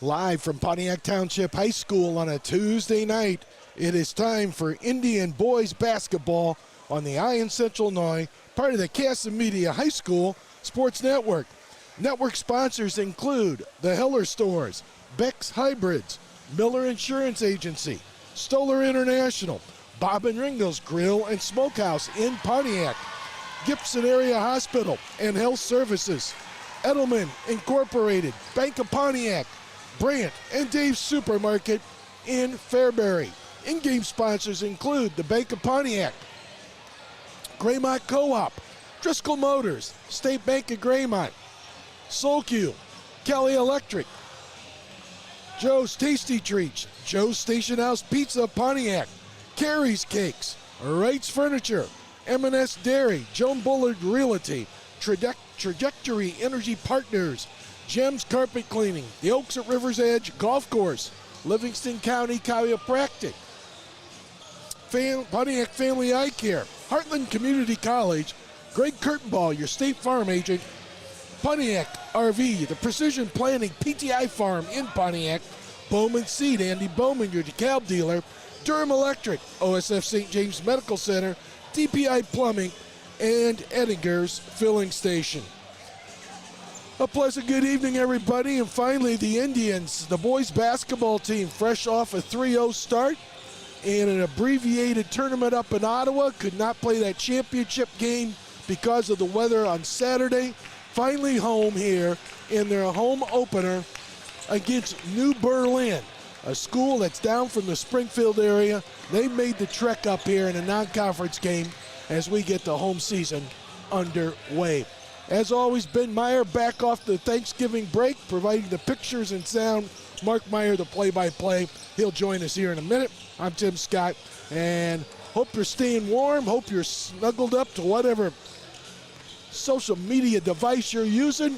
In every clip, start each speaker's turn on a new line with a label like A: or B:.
A: Live from Pontiac Township High School on a Tuesday night, it is time for Indian boys basketball on the Iron Central Illinois, part of the Casa Media High School Sports Network. Network sponsors include the Heller Stores, Beck's Hybrids, Miller Insurance Agency, Stoller International, Bob and Ringo's Grill and Smokehouse in Pontiac, Gibson Area Hospital and Health Services, Edelman Incorporated, Bank of Pontiac, Brandt and Dave's Supermarket in Fairbury. In-game sponsors include the Bank of Pontiac, Graymont Co-op, Driscoll Motors, State Bank of Graymont, SoulQ, Kelly Electric, Joe's Tasty Treats, Joe's Station House Pizza of Pontiac, Carrie's Cakes, Wright's Furniture, M&S Dairy, Joan Bullard Realty, Trajectory Energy Partners, Gems Carpet Cleaning, the Oaks at River's Edge Golf Course, Livingston County Chiropractic, Pontiac Family Eye Care, Heartland Community College, Greg Kurtenball, your State Farm agent, Pontiac RV, the Precision Planning PTI Farm in Pontiac, Bowman Seed, Andy Bowman, your DeKalb dealer, Durham Electric, OSF St. James Medical Center, DPI Plumbing, and Edinger's Filling Station. A pleasant good evening, everybody. And finally, the Indians, the boys basketball team, fresh off a 3-0 start in an abbreviated tournament up in Ottawa. Could not play that championship game because of the weather on Saturday. Finally home here in their home opener against New Berlin, a school that's down from the Springfield area. They made the trek up here in a non-conference game as we get the home season underway. As always, Ben Meyer back off the Thanksgiving break, providing the pictures and sound. Mark Meyer, the play-by-play. He'll join us here in a minute. I'm Tim Scott, and hope you're staying warm. Hope you're snuggled up to whatever social media device you're using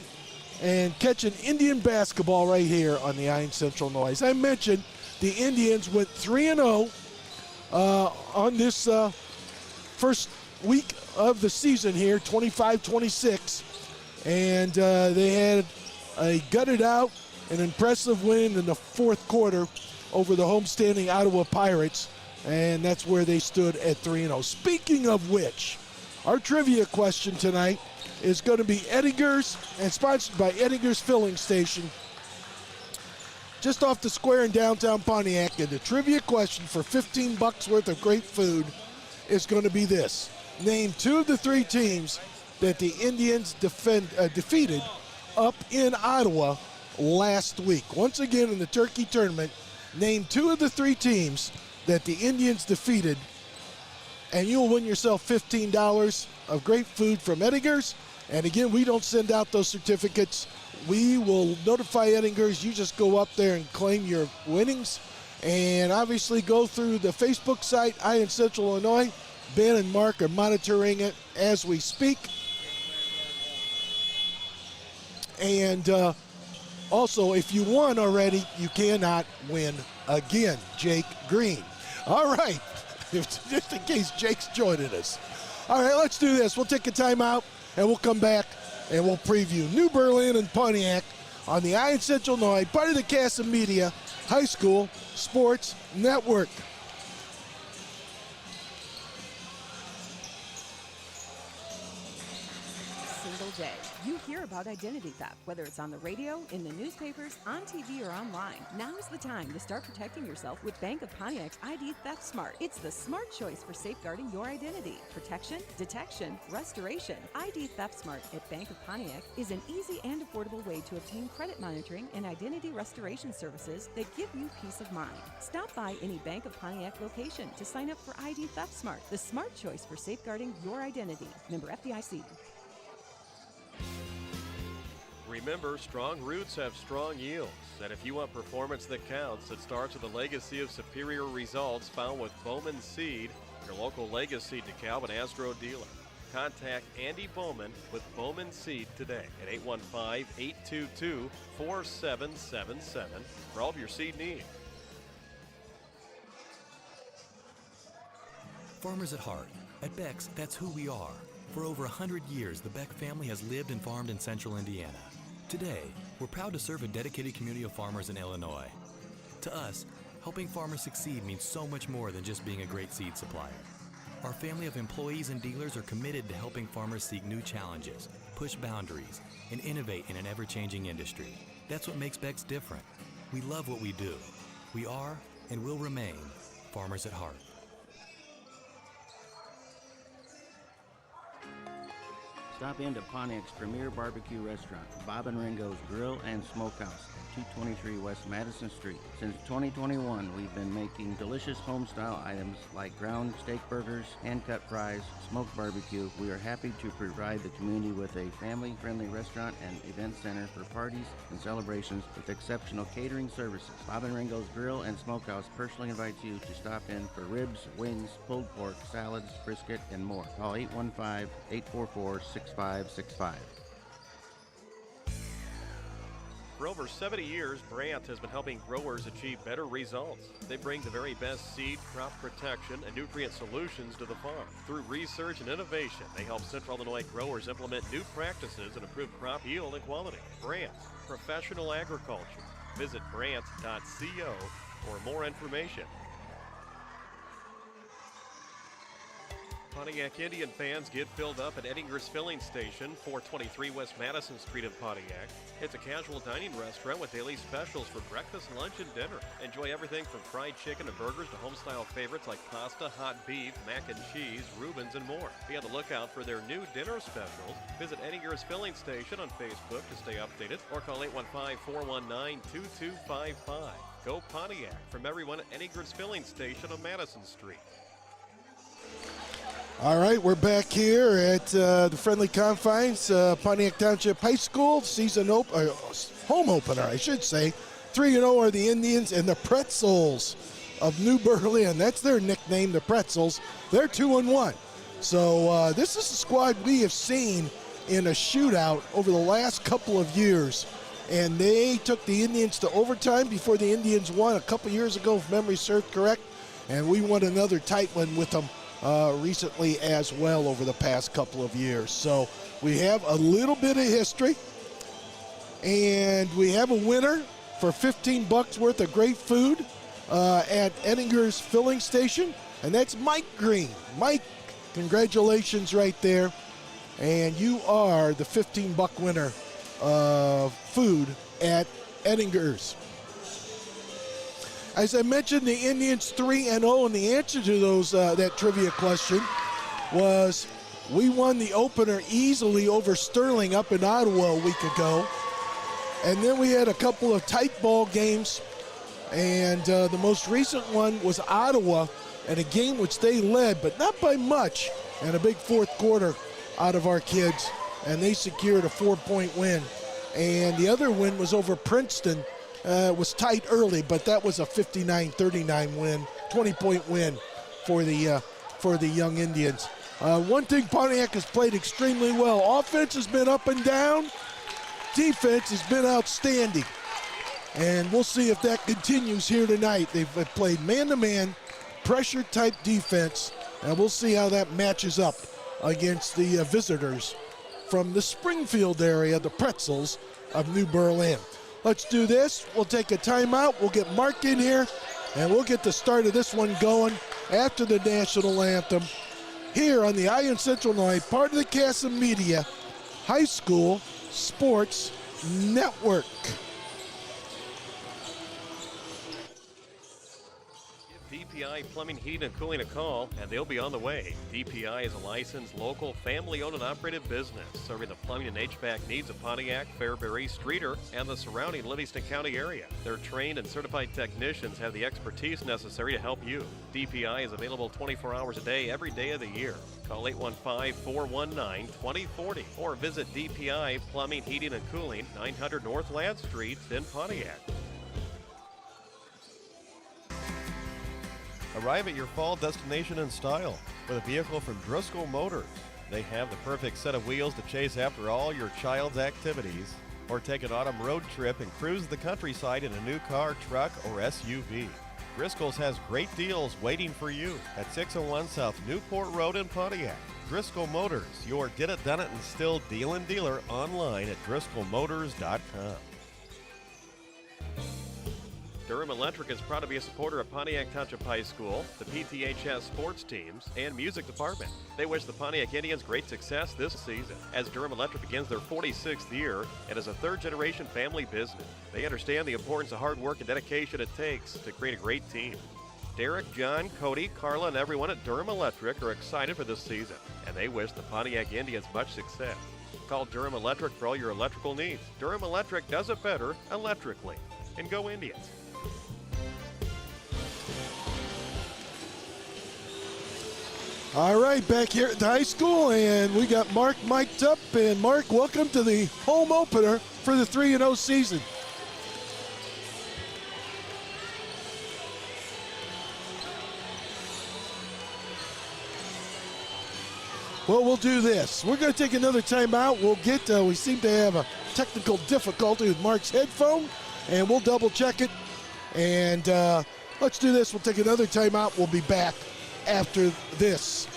A: and catching Indian basketball right here on the Iron Central Illinois. As I mentioned, the Indians went 3-0 on this first week of the season here, 25-26, and they had a gutted out, an impressive win in the fourth quarter over the homestanding Ottawa Pirates, and that's where they stood at 3-0. Speaking of which, our trivia question tonight is going to be Edinger's, and sponsored by Edinger's Filling Station, just off the square in downtown Pontiac. And the trivia question for $15 worth of great food is going to be this. Name two of the three teams that the Indians defeated up in Ottawa last week. Once again, in the Turkey Tournament, name two of the three teams that the Indians defeated, and you'll win yourself $15 of great food from Edinger's. And again, we don't send out those certificates. We will notify Edinger's. You just go up there and claim your winnings. And obviously go through the Facebook site, Iron Central Illinois. Ben and Mark are monitoring it as we speak. And also, if you won already, you cannot win again. Jake Green. All right, just in case Jake's joining us. All right, let's do this. We'll take a timeout, and we'll come back, and we'll preview New Berlin and Pontiac on the Iron Central Illinois, part of the Casa Media High School Sports Network.
B: Day. You hear about identity theft, whether it's on the radio, in the newspapers, on TV, or online. Now's the time to start protecting yourself with Bank of Pontiac's ID Theft Smart. It's the smart choice for safeguarding your identity. Protection, detection, restoration. ID Theft Smart at Bank of Pontiac is an easy and affordable way to obtain credit monitoring and identity restoration services that give you peace of mind. Stop by any Bank of Pontiac location to sign up for ID Theft Smart, the smart choice for safeguarding your identity. Member FDIC.
C: Remember, strong roots have strong yields, and if you want performance that counts, it starts with a legacy of superior results found with Bowman Seed, your local Legacy DeKalb and Astro dealer. Contact Andy Bowman with Bowman Seed today at 815-822-4777 for all of your seed needs.
D: Farmers at heart. At Beck's, that's who we are. For over 100 years, the Beck family has lived and farmed in central Indiana. Today, we're proud to serve a dedicated community of farmers in Illinois. To us, helping farmers succeed means so much more than just being a great seed supplier. Our family of employees and dealers are committed to helping farmers seek new challenges, push boundaries, and innovate in an ever-changing industry. That's what makes BEX different. We love what we do. We are and will remain farmers at heart.
E: Stop into Pontiac's premier barbecue restaurant, Bob and Ringo's Grill and Smokehouse, 223 West Madison Street. Since 2021, we've been making delicious home-style items like ground steak burgers, hand-cut fries, smoked barbecue. We are happy to provide the community with a family-friendly restaurant and event center for parties and celebrations with exceptional catering services. Bob and Ringo's Grill and Smokehouse personally invites you to stop in for ribs, wings, pulled pork, salads, brisket, and more. Call 815-844-6565.
C: For over 70 years, Brandt has been helping growers achieve better results. They bring the very best seed, crop protection, and nutrient solutions to the farm. Through research and innovation, they help Central Illinois growers implement new practices and improve crop yield and quality. Brandt, professional agriculture. Visit brandt.co for more information. Pontiac Indian fans get filled up at Eddinger's Filling Station, 423 West Madison Street in Pontiac. It's a casual dining restaurant with daily specials for breakfast, lunch, and dinner. Enjoy everything from fried chicken and burgers to home-style favorites like pasta, hot beef, mac and cheese, Reubens, and more. Be on the lookout for their new dinner specials. Visit Eddinger's Filling Station on Facebook to stay updated or call 815-419-2255. Go Pontiac from everyone at Eddinger's Filling Station on Madison Street.
A: All right, we're back here at the friendly confines, Pontiac Township High School, home opener, I should say. 3-0 are the Indians and the Pretzels of New Berlin. That's their nickname, the Pretzels. They're 2-1. So this is a squad we have seen in a shootout over the last couple of years. And they took the Indians to overtime before the Indians won a couple years ago, if memory serves correct. And we won another tight one with them recently as well over the past couple of years. So we have a little bit of history, and we have a winner for $15 worth of great food at Eddinger's Filling Station, and that's Mike Green. Mike, congratulations right there, and you are the $15 winner of food at Eddinger's. As I mentioned, the Indians 3-0, and the answer to those that trivia question was we won the opener easily over Sterling up in Ottawa a week ago. And then we had a couple of tight ball games, and the most recent one was Ottawa, and a game which they led, but not by much, and a big fourth quarter out of our kids, and they secured a 4-point win. And the other win was over Princeton. It was tight early, but that was a 59-39 win, 20-point win for the young Indians. One thing Pontiac has played extremely well. Offense has been up and down. Defense has been outstanding. And we'll see if that continues here tonight. They've played man-to-man, pressure-type defense, and we'll see how that matches up against the visitors from the Springfield area, the Pretzels of New Berlin. Let's do this. We'll take a timeout. We'll get Mark in here, and we'll get the start of this one going after the national anthem here on the Iron Central Illinois, part of the Casa Media High School Sports Network.
C: DPI Plumbing, Heating, and Cooling a call, and they'll be on the way. DPI is a licensed, local, family-owned and operated business, serving the plumbing and HVAC needs of Pontiac, Fairbury, Streeter, and the surrounding Livingston County area. Their trained and certified technicians have the expertise necessary to help you. DPI is available 24 hours a day, every day of the year. Call 815-419-2040 or visit DPI Plumbing, Heating, and Cooling, 900 North Ladd Street in Pontiac. Arrive at your fall destination in style with a vehicle from Driscoll Motors. They have the perfect set of wheels to chase after all your child's activities, or take an autumn road trip and cruise the countryside in a new car, truck, or SUV. Driscoll's has great deals waiting for you at 601 South Newport Road in Pontiac. Driscoll Motors, your did it, done it, and still dealin' dealer online at driscollmotors.com. Durham Electric is proud to be a supporter of Pontiac Township High School, the PTHS sports teams, and music department. They wish the Pontiac Indians great success this season as Durham Electric begins their 46th year and is a third-generation family business. They understand the importance of hard work and dedication it takes to create a great team. Derek, John, Cody, Carla, and everyone at Durham Electric are excited for this season, and they wish the Pontiac Indians much success. Call Durham Electric for all your electrical needs. Durham Electric does it better electrically. And go Indians.
A: All right, back here at the high school, and we got Mark mic'd up. And Mark, welcome to the home opener for the 3-0 season. Well, we'll do this. We're going to take another timeout. We'll get, we seem to have a technical difficulty with Mark's headphone, and we'll double check it. And let's do this. We'll take another timeout. We'll be back after this.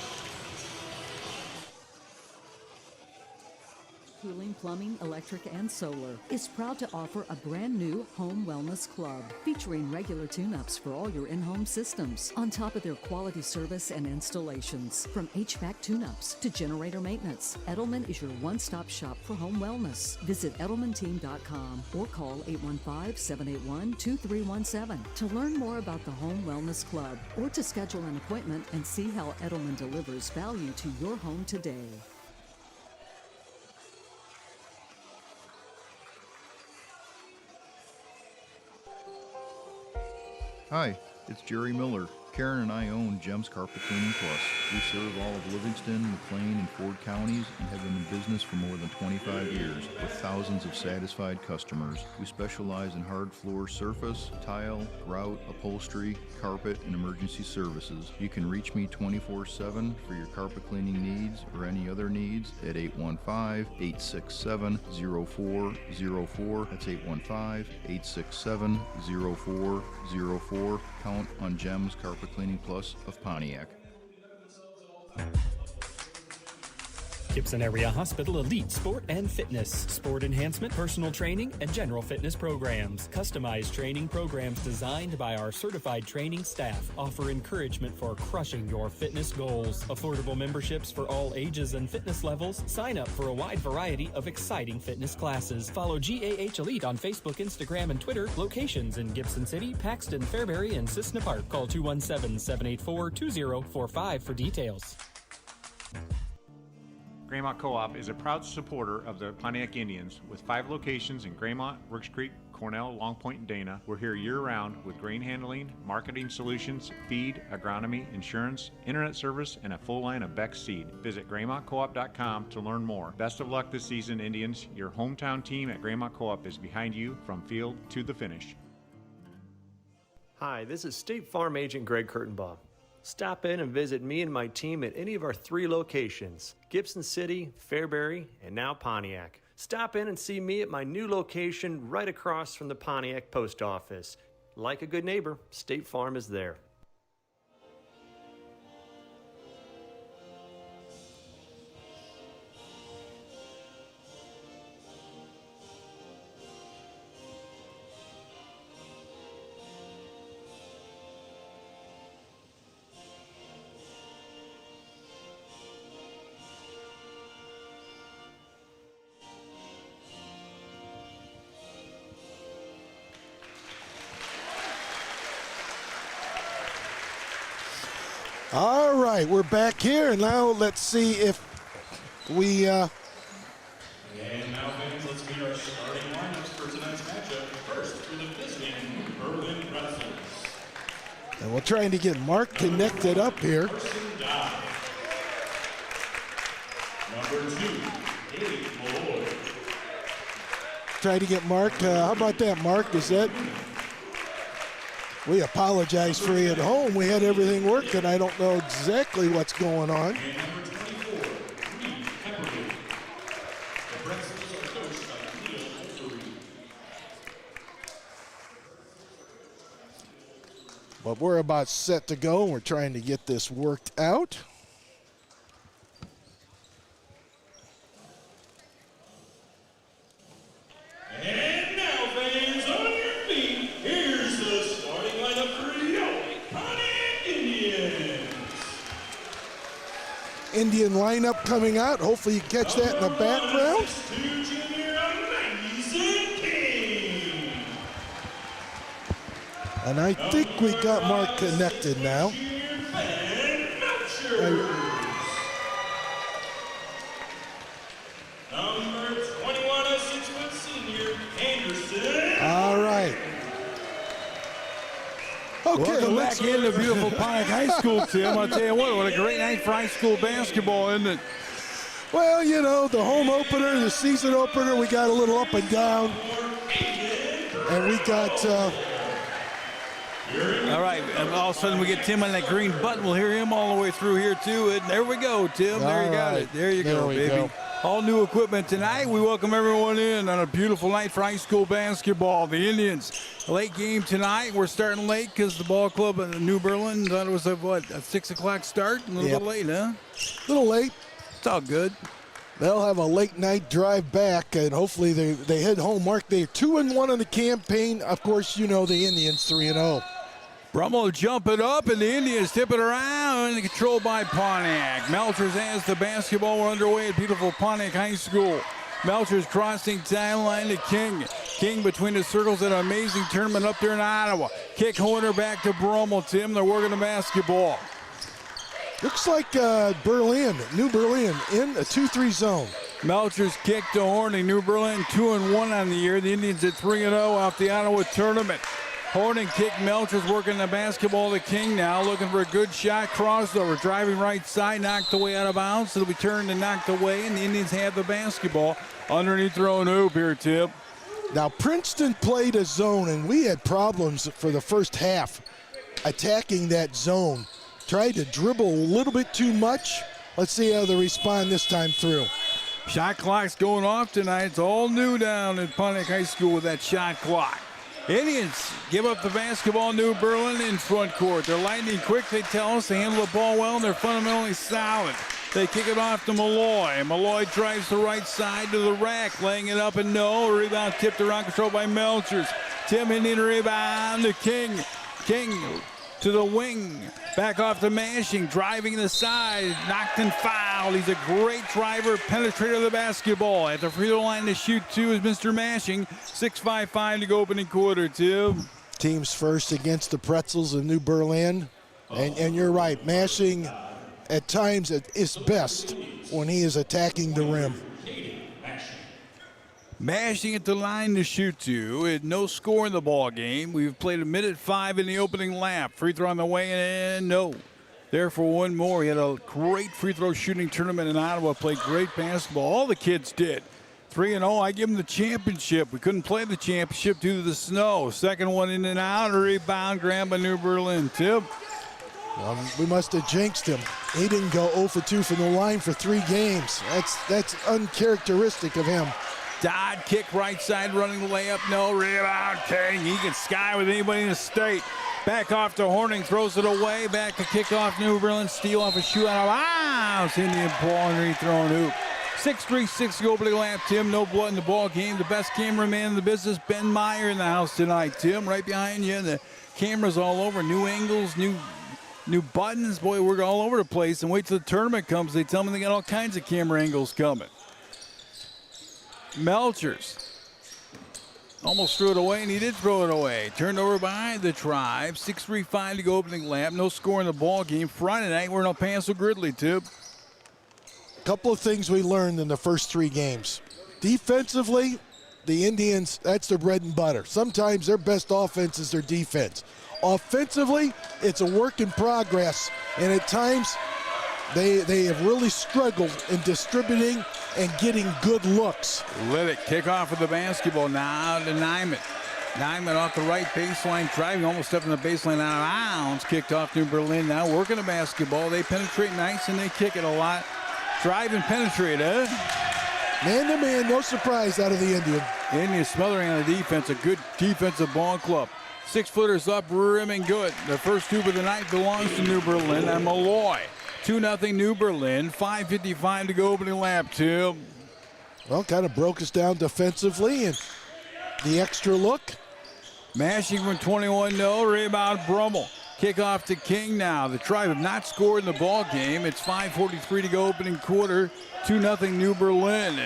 F: Healing Plumbing, Electric, and Solar is proud to offer a brand new home wellness club featuring regular tune-ups for all your in-home systems on top of their quality service and installations. From HVAC tune-ups to generator maintenance, Edelman is your one-stop shop for home wellness. Visit edelmanteam.com or call 815-781-2317 to learn more about the Home Wellness Club or to schedule an appointment and see how Edelman delivers value to your home today.
G: Hi, it's Jerry Miller. Karen and I own Gems Carpet Cleaning Plus. We serve all of Livingston, McLean, and Ford counties and have been in business for more than 25 years with thousands of satisfied customers. We specialize in hard floor surface, tile, grout, upholstery, carpet, and emergency services. You can reach me 24/7 for your carpet cleaning needs or any other needs at 815-867-0404. That's 815-867-0404. Count on Gems Carpet Cleaning Plus of Pontiac.
H: Gibson Area Hospital Elite Sport and Fitness, sport enhancement, personal training, and general fitness programs. Customized training programs designed by our certified training staff offer encouragement for crushing your fitness goals. Affordable memberships for all ages and fitness levels. Sign up for a wide variety of exciting fitness classes. Follow GAH Elite on Facebook, Instagram, and Twitter. Locations in Gibson City, Paxton, Fairbury, and Cissna Park. Call 217-784-2045 for details.
I: Graymont Co-op is a proud supporter of the Pontiac Indians with 5 locations in Graymont, Rooks Creek, Cornell, Long Point, and Dana. We're here year-round with grain handling, marketing solutions, feed, agronomy, insurance, internet service, and a full line of Beck seed. Visit GraymontCoop.com to learn more. Best of luck this season, Indians. Your hometown team at Graymont Co-op is behind you from field to the finish.
J: Hi, this is State Farm Agent Greg Kurtenbaugh. Stop in and visit me and my team at any of our 3 locations, Gibson City, Fairbury, and now Pontiac. Stop in and see me at my new location right across from the Pontiac Post Office. Like a good neighbor, State Farm is there.
A: All right, we're back here, and now let's see if we.
K: And now, fans, let's meet our starting lineups for tonight's matchup. First, for the visiting Berlin Pretzels.
A: And we're trying to get Mark connected up here.
K: Number 2, Haley Lloyd.
A: Try to get Mark. How about that, Mark? Is that? We apologize for you at home. We had everything working. I don't know exactly what's going on.
K: And number 24, Reed Pepperwood. The Pretzels are coached by Neil Olfery.
A: But we're about set to go. We're trying to get this worked out.
K: And now, fans, on your feet, here's the starting lineup for your Pontiac Indians.
A: Indian lineup coming out. Hopefully you catch that in the background.
K: Junior Amazing King.
A: And I think we got Mark connected now.
K: Number 21, a 6-foot senior, Anderson.
A: All right. Okay,
L: welcome
A: let's
L: back into beautiful Pontiac High School, Tim. I'll tell you what a great night for high school basketball, isn't it?
A: Well, you know, the home opener, the season opener, we got a little up and down. And we got...
L: all right, and all of a sudden we get Tim on that green button. We'll hear him all the way through here, too. And there we go, Tim. There you got it. There you go, baby. All new equipment tonight. We welcome everyone in on a beautiful night for high school basketball. The Indians, late game tonight. We're starting late because the ball club in New Berlin thought it was a 6 o'clock start. A little bit late, huh?
A: A little late.
L: It's all good.
A: They'll have a late night drive back, and hopefully they head home. Mark, they're 2-1 in the campaign. Of course, you know the Indians 3-0.
L: Brummel jump it up, and the Indians tip it around, and controlled by Pontiac. Melchers has the basketball. We're underway at beautiful Pontiac High School. Melchers crossing timeline to King. King between the circles at an amazing tournament up there in Ottawa. Kick Horner back to Brummel, Tim. They're working the basketball.
A: Looks like New Berlin in a 2-3 zone.
L: Melchers kick to Horning. New Berlin 2-1 on the year. The Indians at 3-0 off the Ottawa tournament. Horning kick, Melchers working the basketball to King now, looking for a good shot, crossover, driving right side, knocked away out of bounds. It'll be turned and knocked away, and the Indians have the basketball underneath their own hoop here, Tip.
A: Now, Princeton played a zone, and we had problems for the first half attacking that zone. Tried to dribble a little bit too much. Let's see how they respond this time through.
L: Shot clock's going off tonight. It's all new down at Pontiac High School with that shot clock. Indians give up the basketball. New Berlin in front court. They're lightning quick, they tell us. They handle the ball well, and they're fundamentally solid. They kick it off to Malloy. Malloy drives the right side to the rack, laying it up, and no. Rebound tipped around, controlled by Melchers. Tim Indian rebound to King. King to the wing. Back off to Mashing, driving the side. Knocked and fouled. He's a great driver, penetrator of the basketball. At the free throw line to shoot two is Mr. Mashing. 6:55 to go opening quarter, Tim.
A: Teams first against the Pretzels in New Berlin. And you're right, Mashing at times at his best when he is attacking the rim.
L: Mashing at the line to shoot two. With no score in the ball game. We've played 1:05 in the opening lap. Free throw on the way, and no. There for one more. He had a great free throw shooting tournament in Ottawa. Played great basketball. All the kids did. 3-0. I give him the championship. We couldn't play the championship due to the snow. Second one in and out. A rebound grab by New Berlin. Tip.
A: Well, we must have jinxed him. He didn't go 0 for 2 from the line for 3 games. That's uncharacteristic of him.
L: Dodd kick right side, running the layup, no rebound. King, he can sky with anybody in the state. Back off to Horning, throws it away. Back to kick off New Berlin, steal off a shoe out of bounds. Indian ball underneath throwing hoop. 6:36 to go opening lap, Tim. No blood in the ball game. The best cameraman in the business, Ben Meyer, in the house tonight, Tim. Right behind you. The cameras all over, new angles, new buttons. Boy, we're all over the place. And wait till the tournament comes. They tell me they got all kinds of camera angles coming. Melchers almost threw it away, and he did throw it away. Turned over behind the Tribe. 6:35 to go opening lap. No score in the ball game. Friday night, we're in El Paso Gridley, Tip.
A: A couple of things we learned in the first 3 games. Defensively, the Indians, that's their bread and butter. Sometimes their best offense is their defense. Offensively, it's a work in progress, and at times they have really struggled in distributing and getting good looks.
L: Liddick kick off with the basketball now to Nyman. Nyman off the right baseline, driving, almost stepping the baseline out of bounds. Kicked off New Berlin now, working the basketball. They penetrate nice and they kick it a lot. Drive and penetrate, huh?
A: Man to man, no surprise out of the Indian.
L: Indians smothering on the defense, a good defensive ball club. 6-footers up, rim and good. The first hoop of the night belongs to New Berlin and Malloy. 2-0 New Berlin, 5:55 to go opening lap, Tim.
A: Well, kind of broke us down defensively, and the extra look.
L: Mashing from 21, no. Rebound, Brummel. Kickoff to King now. The Tribe have not scored in the ball game. It's 5:43 to go opening quarter. 2-0 New Berlin.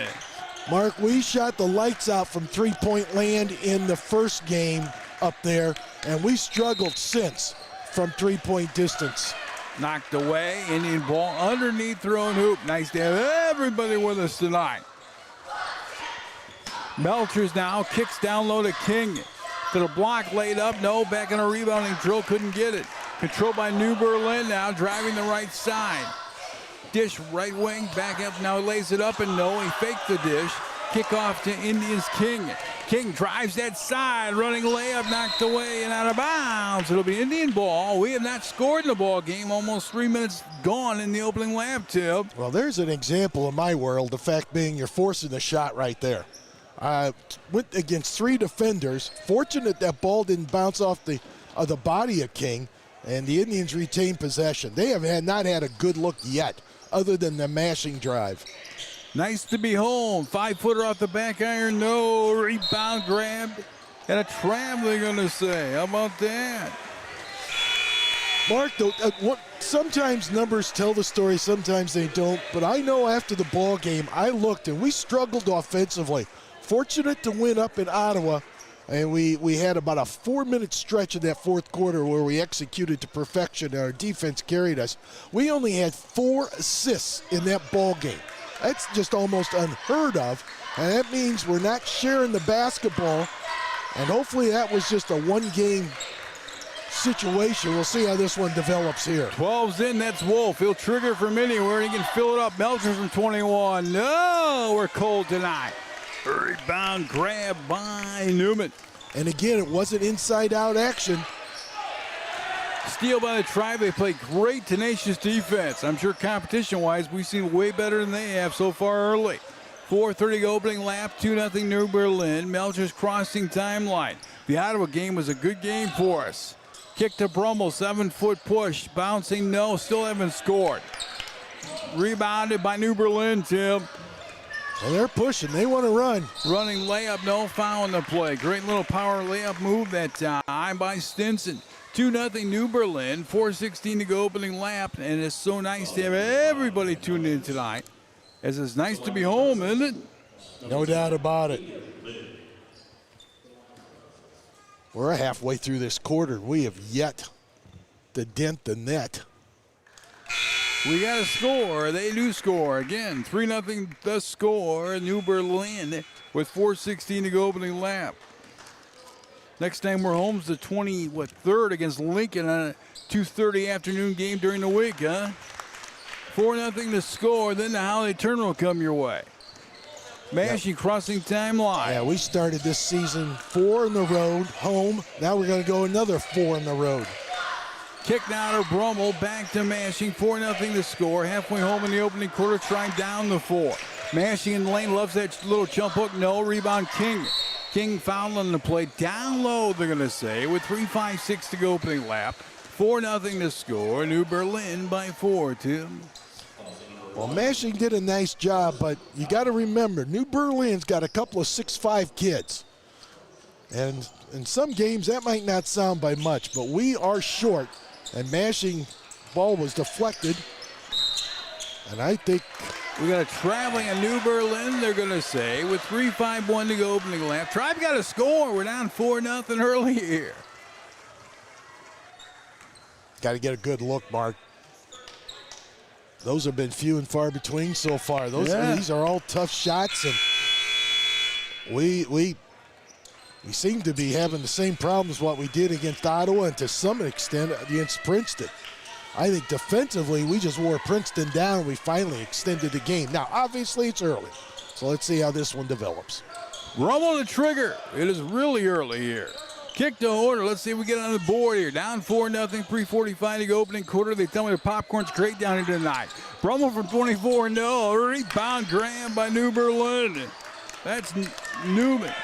A: Mark, we shot the lights out from three-point land in the first game up there, and we struggled since from three-point distance.
L: Knocked away. Indian ball underneath their own hoop. Nice to have everybody with us tonight. Melchers now kicks down low to King. To the block, laid up, no. Back in a rebounding drill, couldn't get it. Controlled by New Berlin now, driving the right side. Dish right wing, back up, now lays it up, and no, he faked the dish. Kickoff to Indians King. King drives that side, running layup, knocked away and out of bounds. It'll be Indian ball. We have not scored in the ball game. Almost 3 minutes gone in the opening lap, Tip.
A: Well, there's an example in my world, the fact being you're forcing the shot right there. Went against 3 defenders. Fortunate that ball didn't bounce off the body of King, and the Indians retained possession. They have not had a good look yet, other than the mashing drive.
L: Nice to be home. 5-footer off the back iron, no. Rebound grabbed, and a trap, they're going to say. How about that?
A: Mark, sometimes numbers tell the story, sometimes they don't. But I know after the ball game, I looked, and we struggled offensively. Fortunate to win up in Ottawa, and we had about a 4-minute stretch in that fourth quarter where we executed to perfection, and our defense carried us. We only had 4 assists in that ball game. That's just almost unheard of, and that means we're not sharing the basketball, and hopefully that was just a one-game situation. We'll see how this one develops here.
L: 12's in, that's Wolf. He'll trigger from anywhere, he can fill it up. Melcher from 21. No, we're cold tonight. Rebound grab by Newman.
A: And again, it wasn't inside-out action.
L: Steal by the Tribe. They play great, tenacious defense. I'm sure competition-wise, we've seen way better than they have so far early. 4:30 go opening lap, 2-0 New Berlin. Melcher's crossing timeline. The Ottawa game was a good game for us. Kick to Brummel, 7-foot push. Bouncing, no, still haven't scored. Rebounded by New Berlin, Tim.
A: Well, they're pushing. They want to run.
L: Running layup, no foul in the play. Great little power layup move that time by Stinson. 2-0 New Berlin. 4:16 to go opening lap. And it's so nice to have everybody tuned in tonight. As it's nice to be home, isn't it?
A: No doubt about it. We're halfway through this quarter. We have yet to dent the net.
L: We got to score. They do score. Again, 3-0 the score. New Berlin with 4:16 to go opening lap. Next time we're home is the 23rd against Lincoln on a 2:30 afternoon game during the week, huh? 4-0 to score. Then the holiday tournament will come your way. Mashing crossing timeline.
A: Yeah, we started this season 4 on the road, home. Now we're going to go another 4 on the road.
L: Kick now to Brummel, back to Mashing, 4-0 to score. Halfway home in the opening quarter, trying down the 4. Mashing in the lane, loves that little jump hook, no. Rebound King. King fouling the play, down low, they're going to say, with 3:56 to go opening lap. 4-0 to score. New Berlin by 4, Tim.
A: Well, Mashing did a nice job, but you got to remember, New Berlin's got a couple of 6'5" kids. And in some games, that might not sound by much, but we are short. And Mashing ball was deflected. And I think
L: we got a traveling in New Berlin, they're going to say, with 3:51 to go opening lap. Tribe got a score. We're down 4-0 early here.
A: Got to get a good look, Mark. Those have been few and far between so far. These are all tough shots, and we seem to be having the same problems what we did against Ottawa and to some extent against Princeton. I think defensively, we just wore Princeton down. We finally extended the game. Now, obviously, it's early, so let's see how this one develops.
L: Rumble the trigger. It is really early here. Kick to order. Let's see if we get on the board here. Down 4-0, 3:45 to go opening quarter. They tell me the popcorn's great down here tonight. Brummel from 24, no. Rebound grab by New Berlin. That's Newman.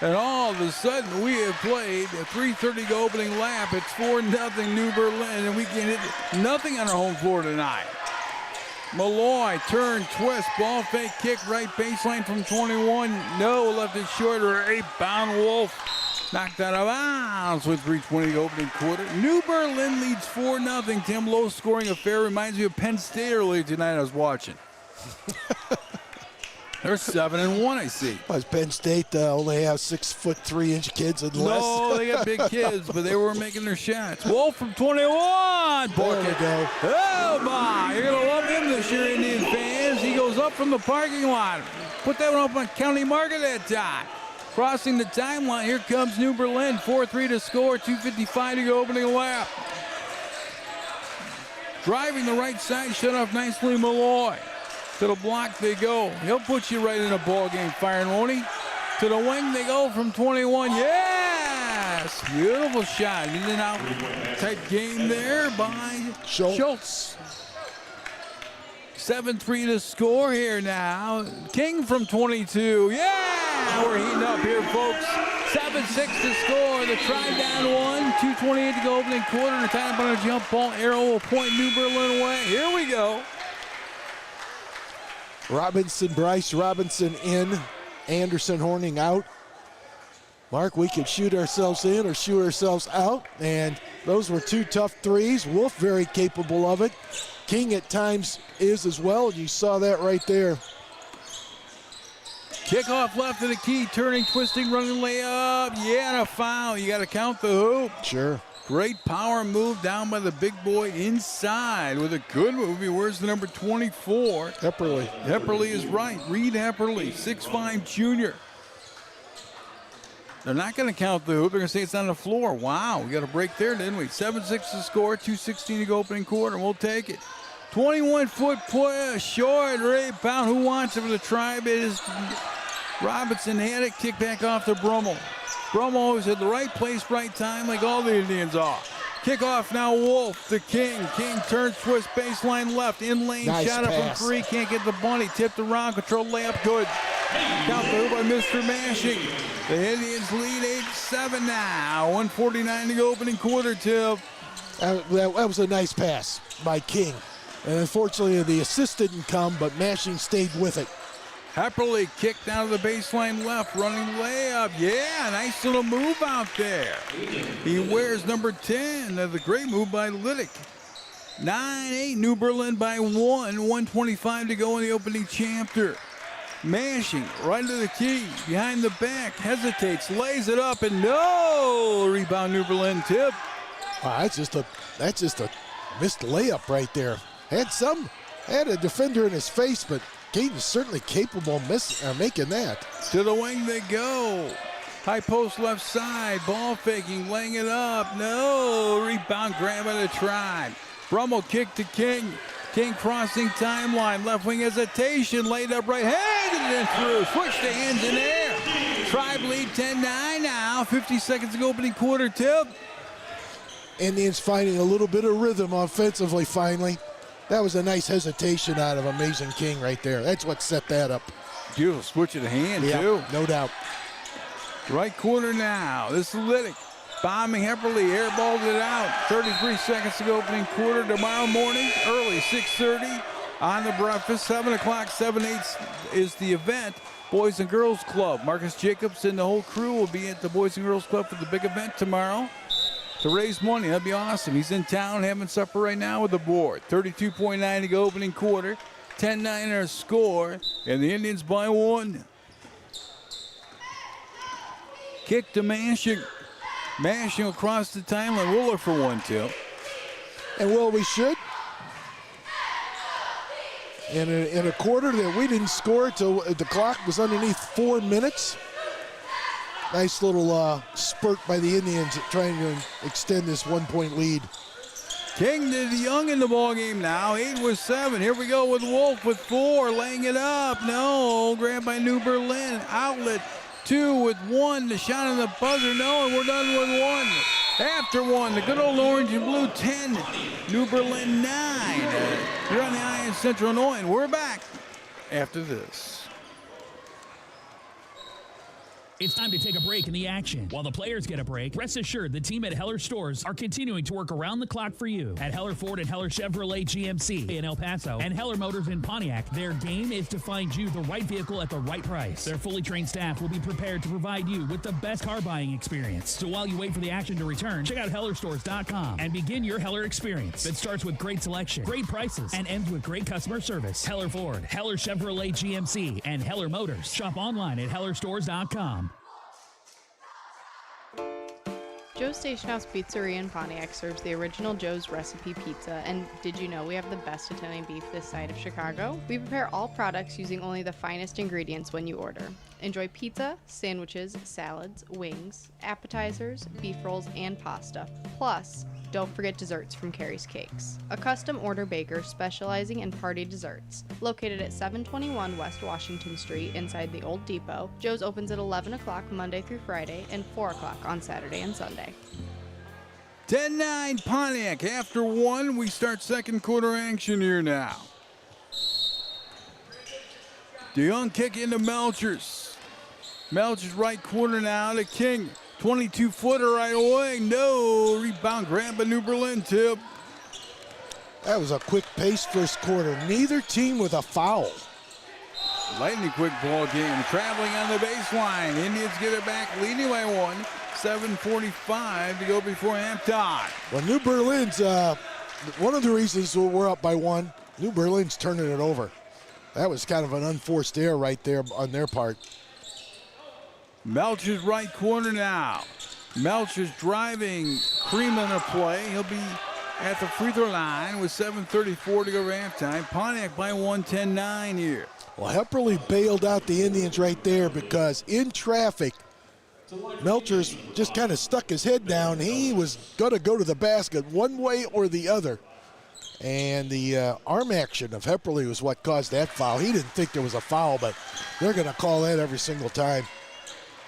L: And all of a sudden, we have played a 3:30 go opening lap. It's 4-0 New Berlin, and we can hit nothing on our home floor tonight. Malloy, turn, twist, ball fake, kick, right baseline from 21. No, left it short, or 8-bound Wolf. Knocked out of bounds with 3:20 opening quarter. New Berlin leads 4-0. Tim, low-scoring affair. Reminds me of Penn State earlier tonight I was watching. They're 7-1, I see.
A: Well, Penn State only have 6'3" kids and less.
L: No, they got big kids, but they were making their shots. Wolf from 21.
A: There we go.
L: Oh, my. You're going to love him this year, Indian fans. He goes up from the parking lot. Put that one up on County Market that time. Crossing the timeline. Here comes New Berlin. 4-3 to score. 2:55 to go opening lap. Driving the right side. Shut off nicely, Malloy. To the block they go. He'll put you right in a ball game, firing, won't he? To the wing they go from 21. Yes! Beautiful shot. In and out type game there by Schultz. 7-3 to score here now. King from 22. Yeah! We're heating up here, folks. 7-6 to score. The try down one. 2:28 to go opening quarter. The time on a jump ball. Arrow will point New Berlin away. Here we go.
A: Bryce Robinson in. Anderson Horning out. Mark, we could shoot ourselves in or shoot ourselves out. And those were two tough threes. Wolf very capable of it. King at times is as well. You saw that right there.
L: Kickoff left of the key. Turning, twisting, running layup. Yeah, and a foul. You got to count the hoop.
A: Sure.
L: Great power move down by the big boy inside with a good move. Where's the number 24?
A: Epperly.
L: Epperly is right. Reed Epperly, 6'5" junior. They're not going to count the hoop. They're going to say it's on the floor. Wow, we got a break there, didn't we? 7-6 to score, 2:16 to go opening quarter. We'll take it. 21-foot push, short, Ray Pound. Who wants it for the Tribe? It is Robinson. Had it, kick back off to Brummel. Brummel always at the right place, right time, like all the Indians are. Kickoff now, Wolf to King. King turns, twist, baseline left, in lane,
A: nice
L: shot
A: pass.
L: up from 3, can't get the bunny, tipped around, control layup, good. Count the hoop by Mr. Mashing. The Indians lead 8-7 now. 1:49 to go opening quarter, Tim.
A: That was a nice pass by King. And unfortunately, the assist didn't come, but Mashing stayed with it.
L: Epperly kicked down to the baseline left, running layup. Yeah, nice little move out there. He wears number 10. The great move by Liddick. 9-8, New Berlin by 1. 1:25 to go in the opening chapter. Mashing right to the key, behind the back, hesitates, lays it up, and no! Rebound New Berlin tip.
A: Wow, that's just a missed layup right there. Had a defender in his face, but Gaten's certainly capable of making that.
L: To the wing they go. High post left side, ball faking, laying it up. No, rebound grab by the Tribe. Brummel kick to King. King crossing timeline, left wing hesitation, laid up right, handed it through, switch to hands in air. Tribe lead 10-9 now, 50 seconds to go opening quarter, tip.
A: Indians finding a little bit of rhythm offensively finally. That was a nice hesitation out of Amazing King right there. That's what set that up.
L: Beautiful switch of the hand,
A: yeah,
L: too.
A: No doubt.
L: Right corner now, this is Liddick. Bombing Epperly, airballed it out. 33 seconds to go opening quarter tomorrow morning, early, 6:30 on the breakfast. 7 o'clock, 7/8 is the event. Boys and Girls Club. Marcus Jacobs and the whole crew will be at the Boys and Girls Club for the big event tomorrow to raise money. That'd be awesome. He's in town having supper right now with the board. 32.9 to go opening quarter. 10-9 our score, and the Indians by 1. Kick to Mashing. Mashing across the timeline. We'll look for 1-2.
A: And well, we should. In a quarter that we didn't score till the clock was underneath 4 minutes. Nice little spurt by the Indians trying to extend this 1-point lead.
L: King to the Young in the ball game now. 8-7. Here we go with Wolf with 4, laying it up. No, grabbed by New Berlin. Outlet 2 with 1. The shot on the buzzer. No, and we're done with 1. After 1, the good old orange and blue 10. New Berlin 9. You're on the eye in Central Illinois, and we're back after this.
M: It's time to take a break in the action. While the players get a break, rest assured the team at Heller Stores are continuing to work around the clock for you. At Heller Ford and Heller Chevrolet GMC in El Paso and Heller Motors in Pontiac, their game is to find you the right vehicle at the right price. Their fully trained staff will be prepared to provide you with the best car buying experience. So while you wait for the action to return, check out HellerStores.com and begin your Heller experience that starts with great selection, great prices, and ends with great customer service. Heller Ford, Heller Chevrolet GMC, and Heller Motors. Shop online at HellerStores.com.
N: Joe's Station House Pizzeria in Pontiac serves the original Joe's recipe pizza, and did you know we have the best Italian beef this side of Chicago? We prepare all products using only the finest ingredients when you order. Enjoy pizza, sandwiches, salads, wings, appetizers, beef rolls, and pasta. Plus, don't forget desserts from Carrie's Cakes, a custom order baker specializing in party desserts. Located at 721 West Washington Street inside the Old Depot, Joe's opens at 11 o'clock Monday through Friday and 4 o'clock on Saturday and Sunday.
L: 10-9 Pontiac. After 1, we start second quarter action here now. DeYoung kick into Melchers. Melchers right corner now to King. 22-footer right away. No. Rebound grab by New Berlin tip.
A: That was a quick-paced first quarter. Neither team with a foul.
L: Lightning quick ball game. Traveling on the baseline. Indians get it back, leading by 1. 7:45 to go before halftime.
A: Well, New Berlin's, one of the reasons we're up by 1, New Berlin's turning it over. That was kind of an unforced error right there on their part.
L: Melchers right corner now. Melchers driving, creaming a play. He'll be at the free throw line with 7:34 to go to halftime. Pontiac by 1, 10-9 here.
A: Well, Hepperly bailed out the Indians right there because in traffic, Melchers just kind of stuck his head down. He was going to go to the basket one way or the other. And the arm action of Hepperly was what caused that foul. He didn't think there was a foul, but they're going to call that every single time.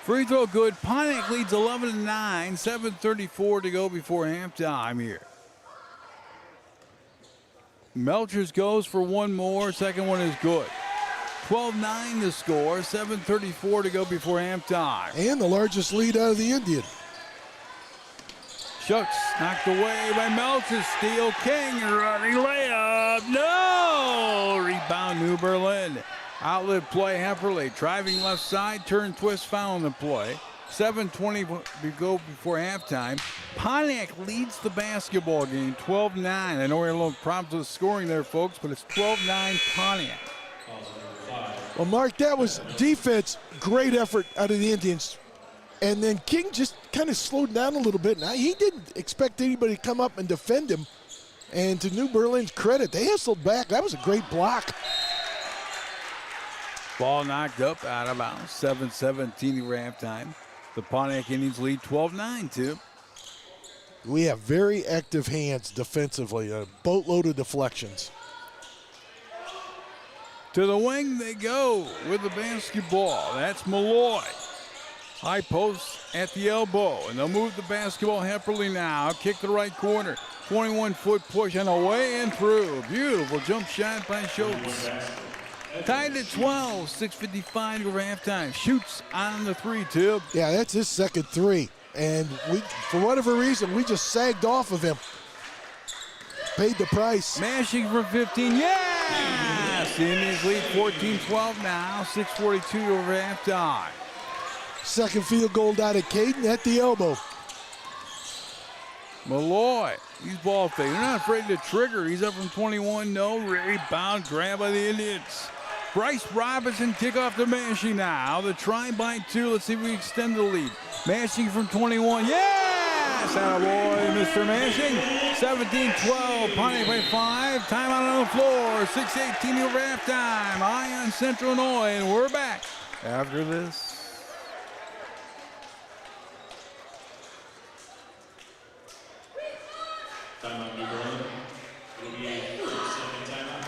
L: Free throw good. Pontiac leads 11-9, 7:34 to go before halftime here. Melchers goes for one more. Second one is good. 12-9 to score, 7:34 to go before halftime.
A: And the largest lead out of the Indian.
L: Shucks knocked away by Melchers. Steele King running layup. No! Rebound New Berlin. Outlet play Hepperly. Driving left side, turn, twist, foul in the play. 7:20 to go before halftime. Pontiac leads the basketball game, 12-9. I know we're a little prompt to the scoring there, folks, but it's 12-9 Pontiac.
A: Well, Mark, that was defense. Great effort out of the Indians. And then King just kind of slowed down a little bit. Now, he didn't expect anybody to come up and defend him. And to New Berlin's credit, they hustled back. That was a great block.
L: Ball knocked up out of bounds. 7:17 to halftime. The Pontiac Indians lead 12-9, too.
A: We have very active hands defensively. A boatload of deflections.
L: To the wing they go with the basketball. That's Malloy. High post at the elbow, and they'll move the basketball. Hepperly now. Kick to the right corner. 21-foot push and away and through. Beautiful jump shot by Schultz. Tied at 12, 6:55 to go for halftime. Shoots on the 3, Tib.
A: Yeah, that's his second 3. And we, for whatever reason, we just sagged off of him. Paid the price.
L: Mashing for 15. Yes! The Indians lead 14-12 now. 6:42 to go for halftime.
A: Second field goal out of Caden at the elbow.
L: Malloy, he's ball fake. They're not afraid to trigger. He's up from 21. No rebound. Grab by the Indians. Bryce Robinson kick off to Mashing now. The try by 2. Let's see if we extend the lead. Mashing from 21. Yes! Attaboy, Mr. Mashing. 17-12. Pontiac by 5. Timeout on the floor. 6:18 over halftime. Ion Central Illinois, and we're back after this.
K: Timeout, New Berlin. It'll be a 6-second timeout.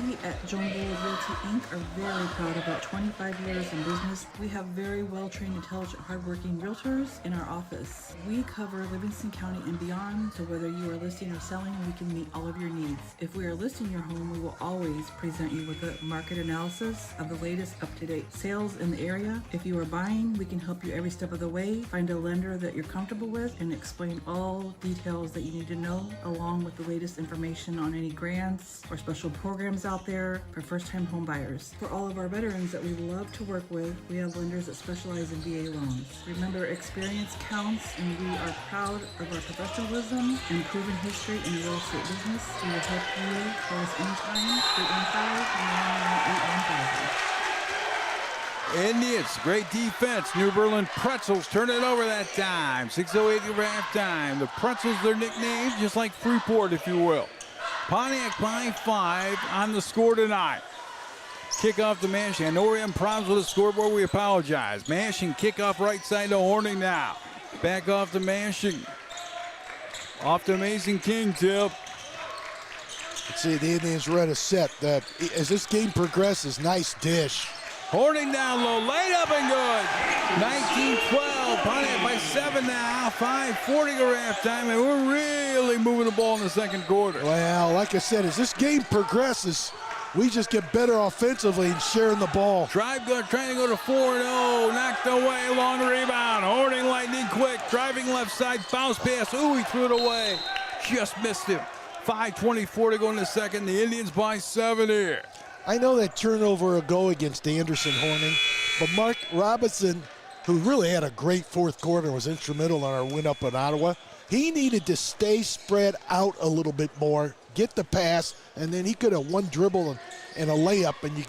B: We
O: at Jonesboro Realty Inc. are very proud of our 25 years in business. We have very well-trained, intelligent, hardworking realtors in our office. We cover Livingston County and beyond, so whether you are listing or selling, we can meet all of your needs. If we are listing your home, we will always present you with a market analysis of the latest up-to-date sales in the area. If you are buying, we can help you every step of the way, find a lender that you're comfortable with, and explain all details that you need to know, along with the latest information on any grants or special programs out there for first-time home buyers. For all of our veterans that we love to work with, we have lenders that specialize in VA loans. Remember, experience counts, and we are proud of our professionalism and proven history in the real estate business. We will help you. Call us anytime, 815-998-1000.
L: Indians, great defense. New Berlin Pretzels turn it over that time. 6:08 over halftime. The Pretzels, their nickname, just like Freeport, if you will. Pontiac by 5 on the score tonight. Kickoff to Mansion. I know we're having problems with the scoreboard. We apologize. Mansion kickoff right side to Horning now. Back off to Mansion. Off to Mason King, Tip.
A: Let's see, the Indians run a set. As this game progresses, nice dish.
L: Horning down low, laid up and good. 19-12, Pontiac by 7 now. 5:40 over halftime, and we're really moving the ball in the second quarter.
A: Well, like I said, as this game progresses, we just get better offensively and sharing the ball.
L: Drive good, trying to go to 4-0. Knocked away, long rebound. Horning lightning quick, driving left side, bounce pass. Ooh, he threw it away. Just missed him. 5:24 to go in the second. The Indians by 7 here.
A: I know that turnover will go against Anderson Horning, but Mark Robinson, who really had a great fourth quarter, was instrumental in our win up in Ottawa. He needed to stay spread out a little bit more, get the pass, and then he could have one dribble and a layup, and you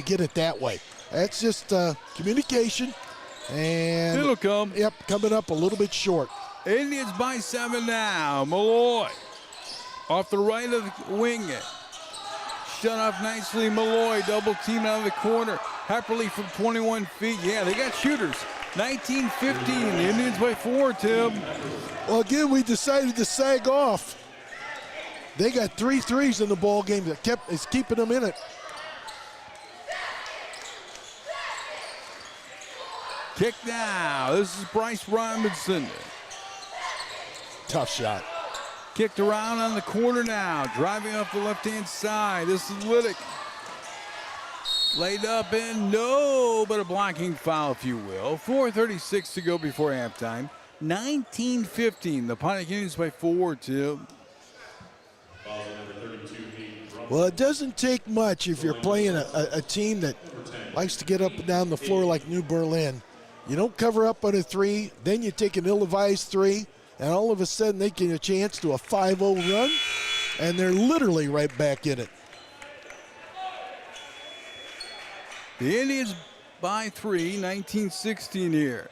A: get it that way. That's just communication, and
L: it'll come.
A: Yep, coming up a little bit short.
L: Indians by 7 now. Malloy off the right of the wing. Shut off nicely. Malloy double team out of the corner. Hepperly from 21 feet. Yeah, they got shooters. 19-15. The Indians by 4, Tim.
A: Well, again, we decided to sag off. They got 3 threes in the ball game that is keeping them in it.
L: Kick now. This is Bryce Robinson.
A: Tough shot.
L: Kicked around on the corner now. Driving up the left-hand side. This is Liddick. Laid up and no, but a blocking foul, if you will. 4:36 to go before halftime. 19-15. The Pontiac Indians by 4, Tim.
A: Well, it doesn't take much if you're playing a team that likes to get up and down the floor like New Berlin. You don't cover up on a 3, then you take an ill-advised 3, and all of a sudden they get a chance to a 5-0 run, and they're literally right back in it.
L: The Indians by 3, 19-16 here.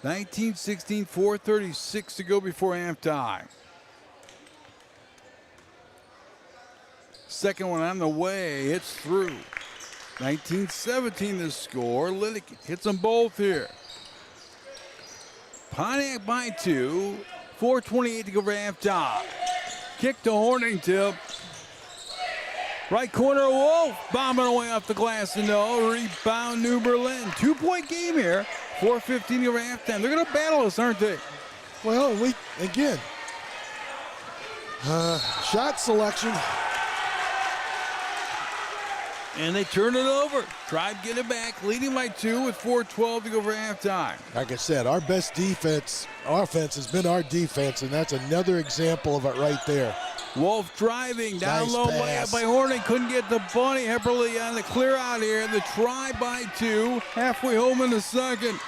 L: (19-16), 4:36 to go before halftime. Second one on the way, it's through. 19-17 the score. Liddick hits them both here. Pontiac by 2, 4:28 to go for halftime. Kick to Horning, Tip. Right corner, Wolf bombing away off the glass and no. Rebound, New Berlin. 2-point game here. 4:15 over halftime. They're going to battle us, aren't they?
A: Well, shot selection.
L: And they turn it over. Try to get it back. Leading by 2 with 4:12 to go for halftime.
A: Like I said, our best offense has been our defense, and that's another example of it right there.
L: Wolf driving down
A: Nice
L: low
A: pass.
L: layup by Horning. Couldn't get the bunny. Hepperly on the clear out here. The try by 2. Halfway home in the second.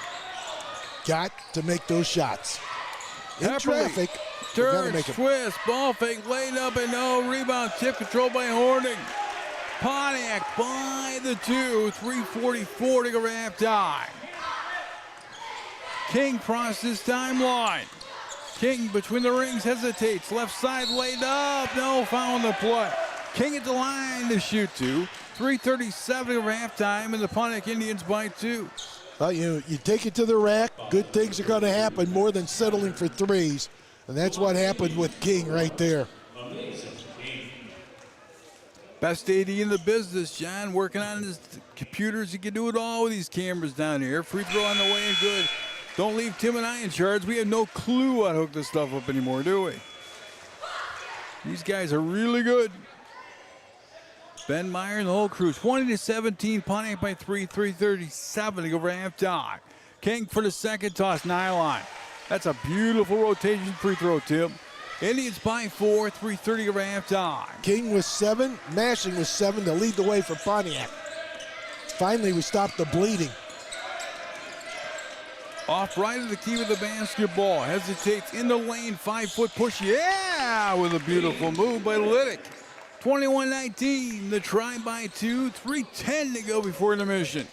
A: Got to make those shots. In
L: Hepperly
A: traffic, we gotta
L: turns,
A: make 'em.
L: twist, ball fake, laid up and no. Rebound, tip controlled by Horning. Pontiac by the 2. 3:44 to go to halftime. King crosses his timeline. King between the rings hesitates. Left side laid up. No foul on the play. King at the line to shoot 2. 3:37 over halftime, and the Pontiac Indians by 2.
A: Well, you take it to the rack, good things are going to happen more than settling for threes. And that's what happened with King right there.
L: Best AD in the business, John, working on his computers. He can do it all with these cameras down here. Free throw on the way and good. Don't leave Tim and I in charge. We have no clue how to hook this stuff up anymore, do we? These guys are really good. Ben Meyer and the whole crew. 20-17, Pontiac by 3:37 to go for halftime. King for the second toss, nylon. That's a beautiful rotation free throw, Tim. Indians by 4, 3:30 over halftime.
A: King with 7, Mashing with 7 to lead the way for Pontiac. Finally, we stopped the bleeding.
L: Off right of the key with the basketball. Hesitates in the lane, 5-foot push. Yeah, with a beautiful move by Liddick. 21-19, the try by 2, 3:10 to go before intermission.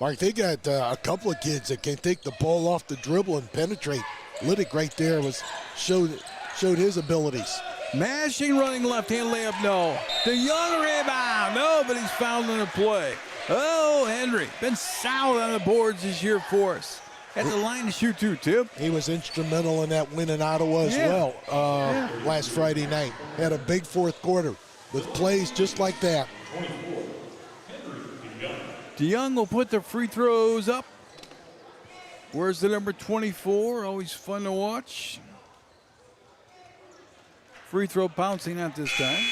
A: Mark, they got a couple of kids that can take the ball off the dribble and penetrate. Liddick right there showed his abilities.
L: Mashing running left-hand layup, no. The Young rebound, no, but he's fouled in the play. Oh, Henry, been solid on the boards this year for us. At the line to shoot too, Tim.
A: He was instrumental in that win in Ottawa as well last Friday night. Had a big fourth quarter with plays just like that.
L: DeYoung will put the free throws up. Where's the number 24? Always fun to watch. Free throw bouncing out this time.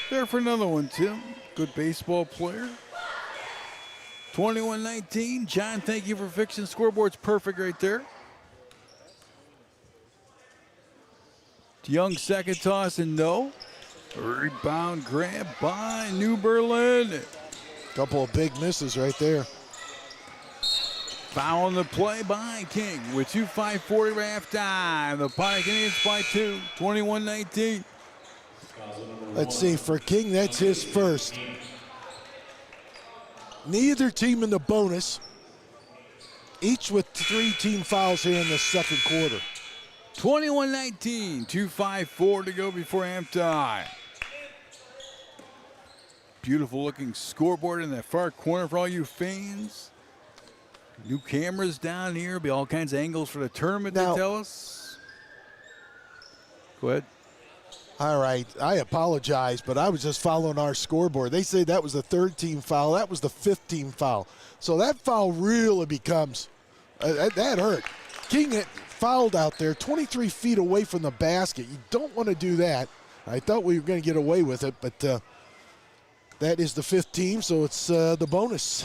L: There for another one, Tim. Good baseball player. 21-19. John, thank you for fixing the scoreboard's perfect right there. DeYoung second toss and no. Rebound grab by New Berlin.
A: Couple of big misses right there.
L: Foul on the play by King with 2:5:40 halftime. The Pontiac Indians by 2, 21-19.
A: Let's see, for King, that's his first. Neither team in the bonus. Each with 3 team fouls here in the second quarter.
L: 21-19, 2:5:4 to go before halftime. Beautiful looking scoreboard in that far corner for all you fans. New cameras down here. Be all kinds of angles for the tournament, they tell us. Go ahead.
A: All right, I apologize, but I was just following our scoreboard. They say that was the 3rd team foul. That was the 5th team foul. So that foul really becomes, that hurt. King had fouled out there 23 feet away from the basket. You don't want to do that. I thought we were going to get away with it, but that is the 5th team, so it's the bonus.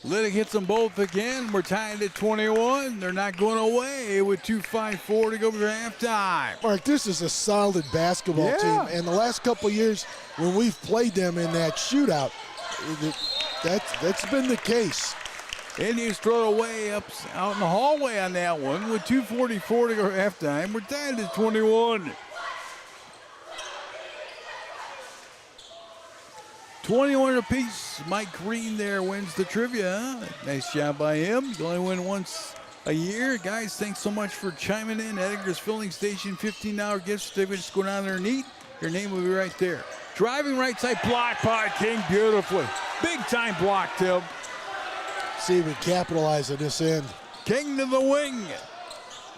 L: Liddick hits them both again. We're tied at 21. They're not going away with 2:5:4 to go for halftime.
A: Mark, this is a solid basketball team. And the last couple of years when we've played them in that shootout, that's been the case.
L: Indians throw it away out in the hallway on that one with 2:44 to go halftime. We're tied at 21. 21 apiece. Mike Green there wins the trivia. Nice job by him. You only win once a year. Guys, thanks so much for chiming in. Edgar's Filling Station, $15 gift certificates. Go down there and eat. Your name will be right there. Driving right side block by King beautifully. Big time block, Tim.
A: See if we capitalize on this end.
L: King to the wing.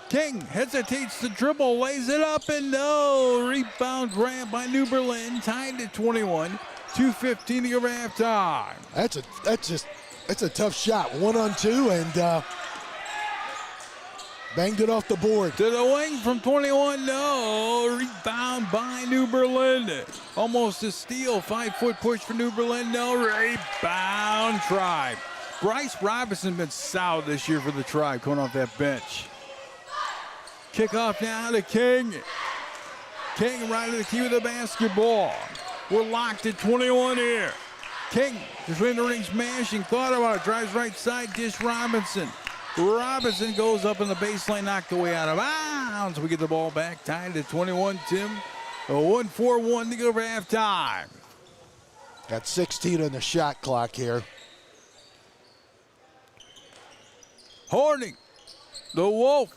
L: King hesitates to dribble, lays it up, and no. Rebound grab by New Berlin. Tied at 21. 2:15 to go for halftime.
A: That's a tough shot. 1-on-2 and banged it off the board.
L: To the wing from 21. No. Rebound by New Berlin. Almost a steal. 5-foot push for New Berlin. No. Rebound Tribe. Bryce Robinson been solid this year for the Tribe coming off that bench. Kickoff now to King. King right to the key with the basketball. We're locked at 21 here. King between the rings, Mashing. Thought about it. Drives right side. Dish Robinson. Robinson goes up in the baseline, knocked away out of bounds. We get the ball back. Tied at 21, Tim. 1-4-1 to go for halftime.
A: Got 16 on the shot clock here.
L: Horning. The Wolf.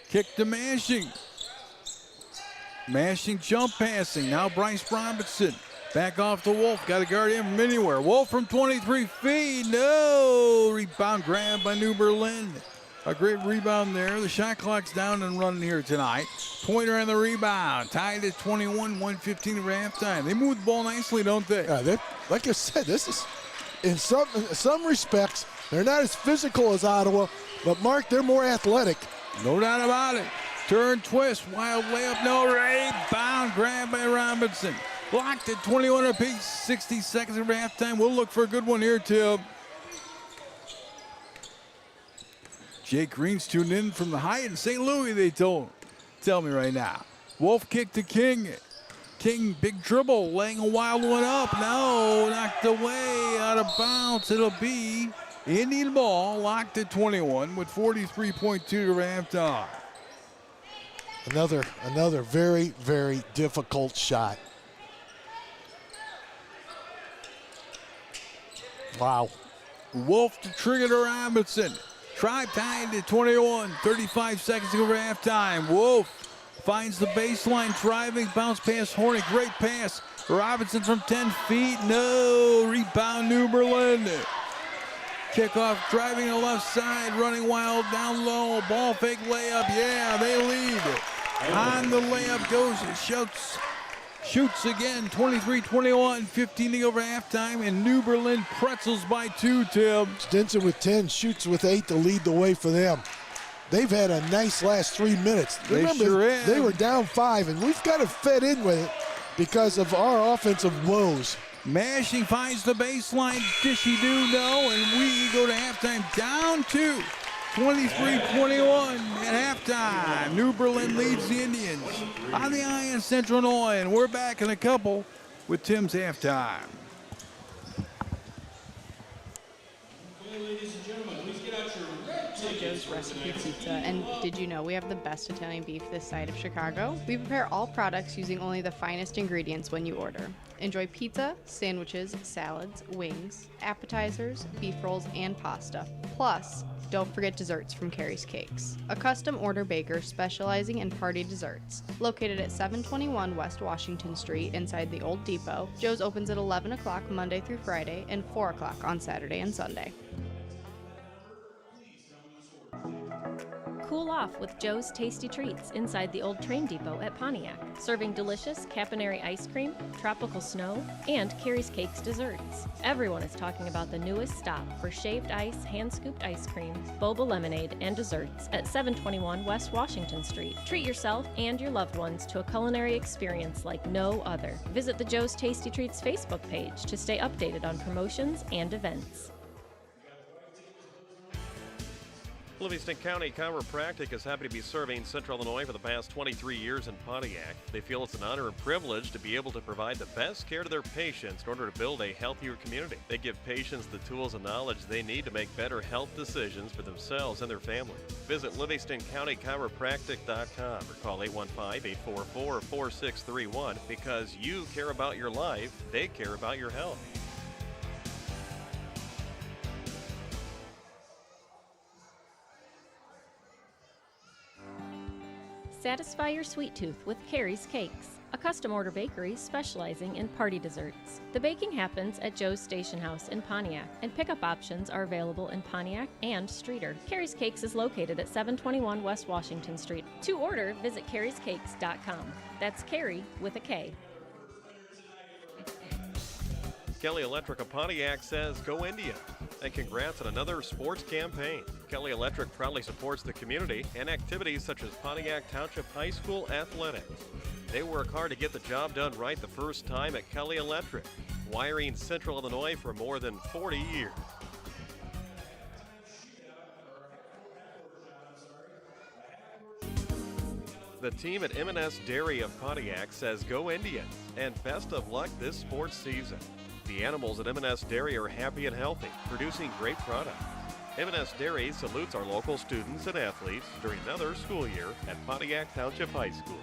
L: Kick to Mashing. Mashing jump passing. Now Bryce Robinson. Back off the Wolf. Got to guard him from anywhere. Wolf from 23 feet. No. Rebound grab by New Berlin. A great rebound there. The shot clock's down and running here tonight. Pointer on the rebound. Tied at 21, 1:15 of halftime. They move the ball nicely, don't they?
A: Yeah, like I said, this is, in some respects, they're not as physical as Ottawa, but Mark, they're more athletic.
L: No doubt about it. Turn, twist, wild layup, no rebound. Grab by Robinson. Locked at 21 apiece. 60 seconds of halftime. We'll look for a good one here, Tim. Jake Green's tuned in from the Hyatt in St. Louis, they tell me right now. Wolf kick to King. King, big dribble, laying a wild one up. No, knocked away, out of bounds. It'll be Indian ball, locked at 21 with 43.2 to halftime.
A: Another very, very difficult shot. Wow.
L: Wolf to trigger to Robinson. Tribe tied to 21, 35 seconds to go for halftime. Wolf finds the baseline, driving, bounce pass, Hornick, great pass. Robinson from 10 feet, no, rebound New Berlin. Kickoff, driving to the left side, running wild, down low, ball fake layup, yeah, they lead. On the layup goes, shoots again, 23-21, 15 to go for halftime, and New Berlin pretzels by 2, Tim.
A: Stinson with 10, shoots with 8 to lead the way for them. They've had a nice last 3 minutes. Remember,
L: sure have.
A: They were down 5, and we've got to fit in with it because of our offensive woes.
L: Mashing finds the baseline, dishy-do, no, and we go to halftime down 2. 23-21 at halftime. New Berlin leads the Indians on the eye in Central Illinois, and we're back in a couple with Tim's halftime.
K: Ladies and gentlemen, please get out your red tickets.
N: Joe's Recipe Pizza, and did you know we have the best Italian beef this side of Chicago? We prepare all products using only the finest ingredients when you order. Enjoy pizza, sandwiches, salads, wings, appetizers, beef rolls, and pasta. Plus, don't forget desserts from Carrie's Cakes, a custom order baker specializing in party desserts. Located at 721 West Washington Street inside the Old Depot, Joe's opens at 11 o'clock Monday through Friday and 4 o'clock on Saturday and Sunday.
P: Cool off with Joe's Tasty Treats inside the old train depot at Pontiac, serving delicious Caponari ice cream, tropical snow, and Carrie's Cakes desserts. Everyone is talking about the newest stop for shaved ice, hand-scooped ice cream, boba lemonade, and desserts at 721 West Washington Street. Treat yourself and your loved ones to a culinary experience like no other. Visit the Joe's Tasty Treats Facebook page to stay updated on promotions and events.
C: Livingston County Chiropractic is happy to be serving Central Illinois for the past 23 years in Pontiac. They feel it's an honor and privilege to be able to provide the best care to their patients in order to build a healthier community. They give patients the tools and knowledge they need to make better health decisions for themselves and their family. Visit LivingstonCountyChiropractic.com or call 815-844-4631 because you care about your life, they care about your health.
P: Satisfy your sweet tooth with Carrie's Cakes, a custom order bakery specializing in party desserts. The baking happens at Joe's Station House in Pontiac, and pickup options are available in Pontiac and Streeter. Carrie's Cakes is located at 721 West Washington Street. To order, visit carriescakes.com. That's Carrie with a K.
C: Kelly Electric of Pontiac says, "Go India." And congrats on another sports campaign. Kelly Electric proudly supports the community and activities such as Pontiac Township High School athletics. They work hard to get the job done right the first time at Kelly Electric, wiring Central Illinois for more than 40 years. The team at M&S Dairy of Pontiac says, "Go Indians," and best of luck this sports season. The animals at M&S Dairy are happy and healthy, producing great products. M&S Dairy salutes our local students and athletes during another school year at Pontiac Township High School.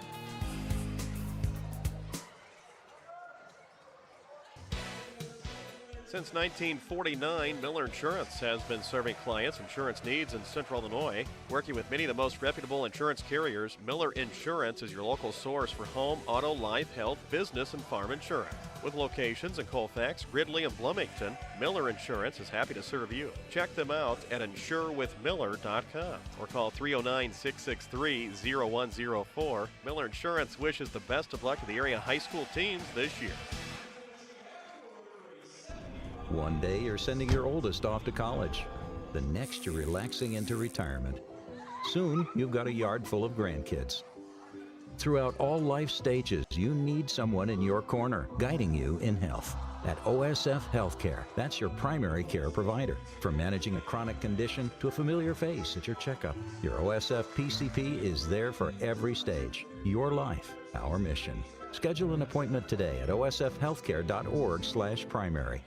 C: Since 1949, Miller Insurance has been serving clients' insurance needs in Central Illinois. Working with many of the most reputable insurance carriers, Miller Insurance is your local source for home, auto, life, health, business, and farm insurance. With locations in Colfax, Gridley, and Bloomington, Miller Insurance is happy to serve you. Check them out at insurewithmiller.com or call 309-663-0104. Miller Insurance wishes the best of luck to the area high school teams this year.
Q: One day you're sending your oldest off to college. The next you're relaxing into retirement. Soon you've got a yard full of grandkids. Throughout all life stages, you need someone in your corner, guiding you in health. At OSF Healthcare, that's your primary care provider. From managing a chronic condition to a familiar face at your checkup, your OSF PCP is there for every stage. Your life, our mission. Schedule an appointment today at osfhealthcare.org/primary.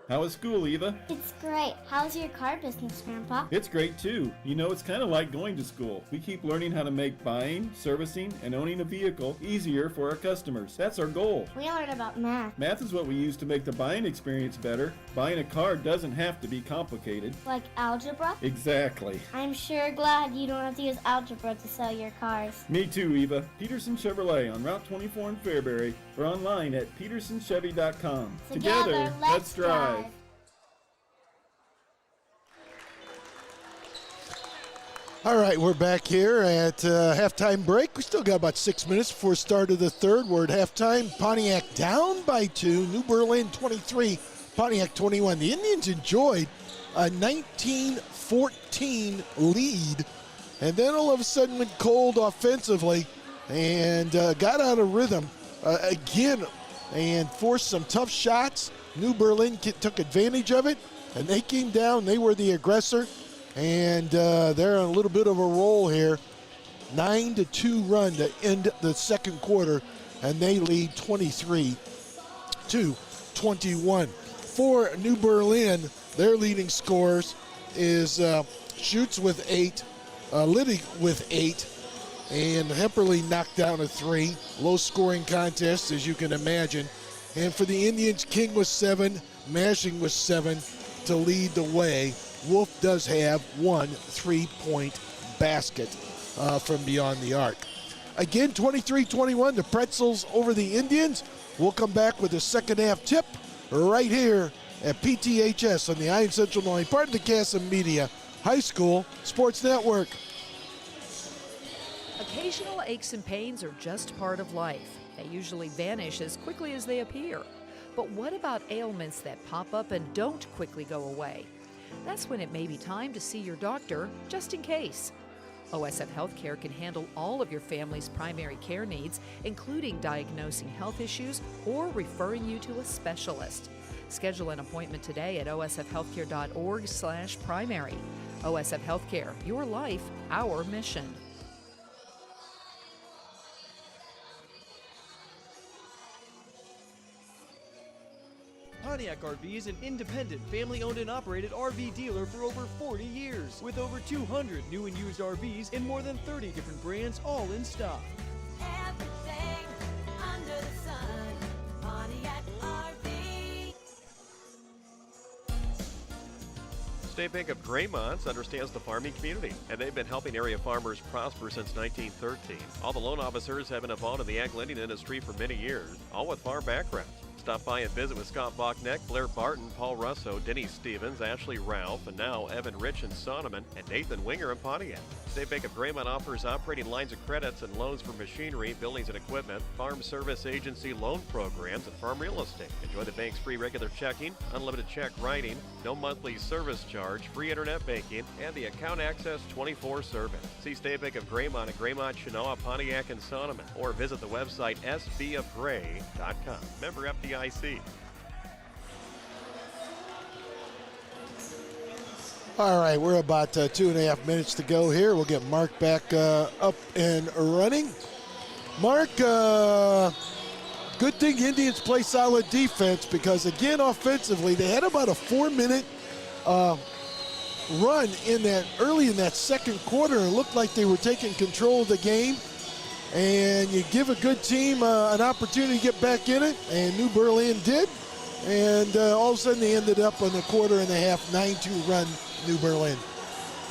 R: How was school, Eva?
S: It's great. How's your car business, Grandpa?
R: It's great too. You know, it's kind of like going to school. We keep learning how to make buying, servicing, and owning a vehicle easier for our customers. That's our goal.
S: We learn about math.
R: Math is what we use to make the buying experience better. Buying a car doesn't have to be complicated.
S: Like algebra?
R: Exactly.
S: I'm sure glad you don't have to use algebra to sell your cars.
R: Me too, Eva. Peterson Chevrolet on Route 24 in Fairbury or online at petersonchevy.com.
S: Together, let's drive.
A: All right, we're back here at halftime break. We still got about 6 minutes before start of the third. We're at halftime. Pontiac down by 2. New Berlin 23, Pontiac 21. The Indians enjoyed a 19-14 lead, and then all of a sudden went cold offensively and got out of rhythm again and forced some tough shots. New Berlin took advantage of it, and they came down. They were the aggressor. And they're on a little bit of a roll here. 9-2 run to end the second quarter, and they lead 23-21. For New Berlin, their leading scorers is Schutz with 8, Liddy with 8, and Hemperle knocked down a 3. Low-scoring contest, as you can imagine. And for the Indians, King was 7, Mashing was 7 to lead the way. Wolf does have 1 3-point basket from beyond the arc. Again, 23-21, the Pretzels over the Indians. We'll come back with a second half tip right here at PTHS on the Iron Central Illinois, part of the Casa Media High School Sports Network.
T: Occasional aches and pains are just part of life. They usually vanish as quickly as they appear. But what about ailments that pop up and don't quickly go away? That's when it may be time to see your doctor, just in case. OSF Healthcare can handle all of your family's primary care needs, including diagnosing health issues or referring you to a specialist. Schedule an appointment today at osfhealthcare.org/primary. OSF Healthcare, your life, our mission.
U: Pontiac RV is an independent, family-owned and operated RV dealer for over 40 years, with over 200 new and used RVs in more than 30 different brands, all in stock.
V: Everything under the sun, Pontiac RV.
C: State Bank of Graymont understands the farming community, and they've been helping area farmers prosper since 1913. All the loan officers have been involved in the ag lending industry for many years, all with farm backgrounds. Stop by and visit with Scott Bachneck, Blair Barton, Paul Russo, Denny Stevens, Ashley Ralph, and now Evan Rich in Sonneman, and Nathan Winger in Pontiac. State Bank of Graymont offers operating lines of credits and loans for machinery, buildings and equipment, farm service agency loan programs, and farm real estate. Enjoy the bank's free regular checking, unlimited check writing, no monthly service charge, free internet banking, and the account access 24 service. See State Bank of Graymont at Graymont, Chenoa, Pontiac, and Sonneman, or visit the website sbofgray.com. Member FDIC.
A: All right, we're about 2.5 minutes to go here. We'll get Mark back up and running. Mark, good thing Indians play solid defense because, again, offensively, they had about a 4-minute run early in that second quarter. It looked like they were taking control of the game. And you give a good team an opportunity to get back in it, and New Berlin did. And all of a sudden they ended up on the quarter and a half 9-2 run, New Berlin.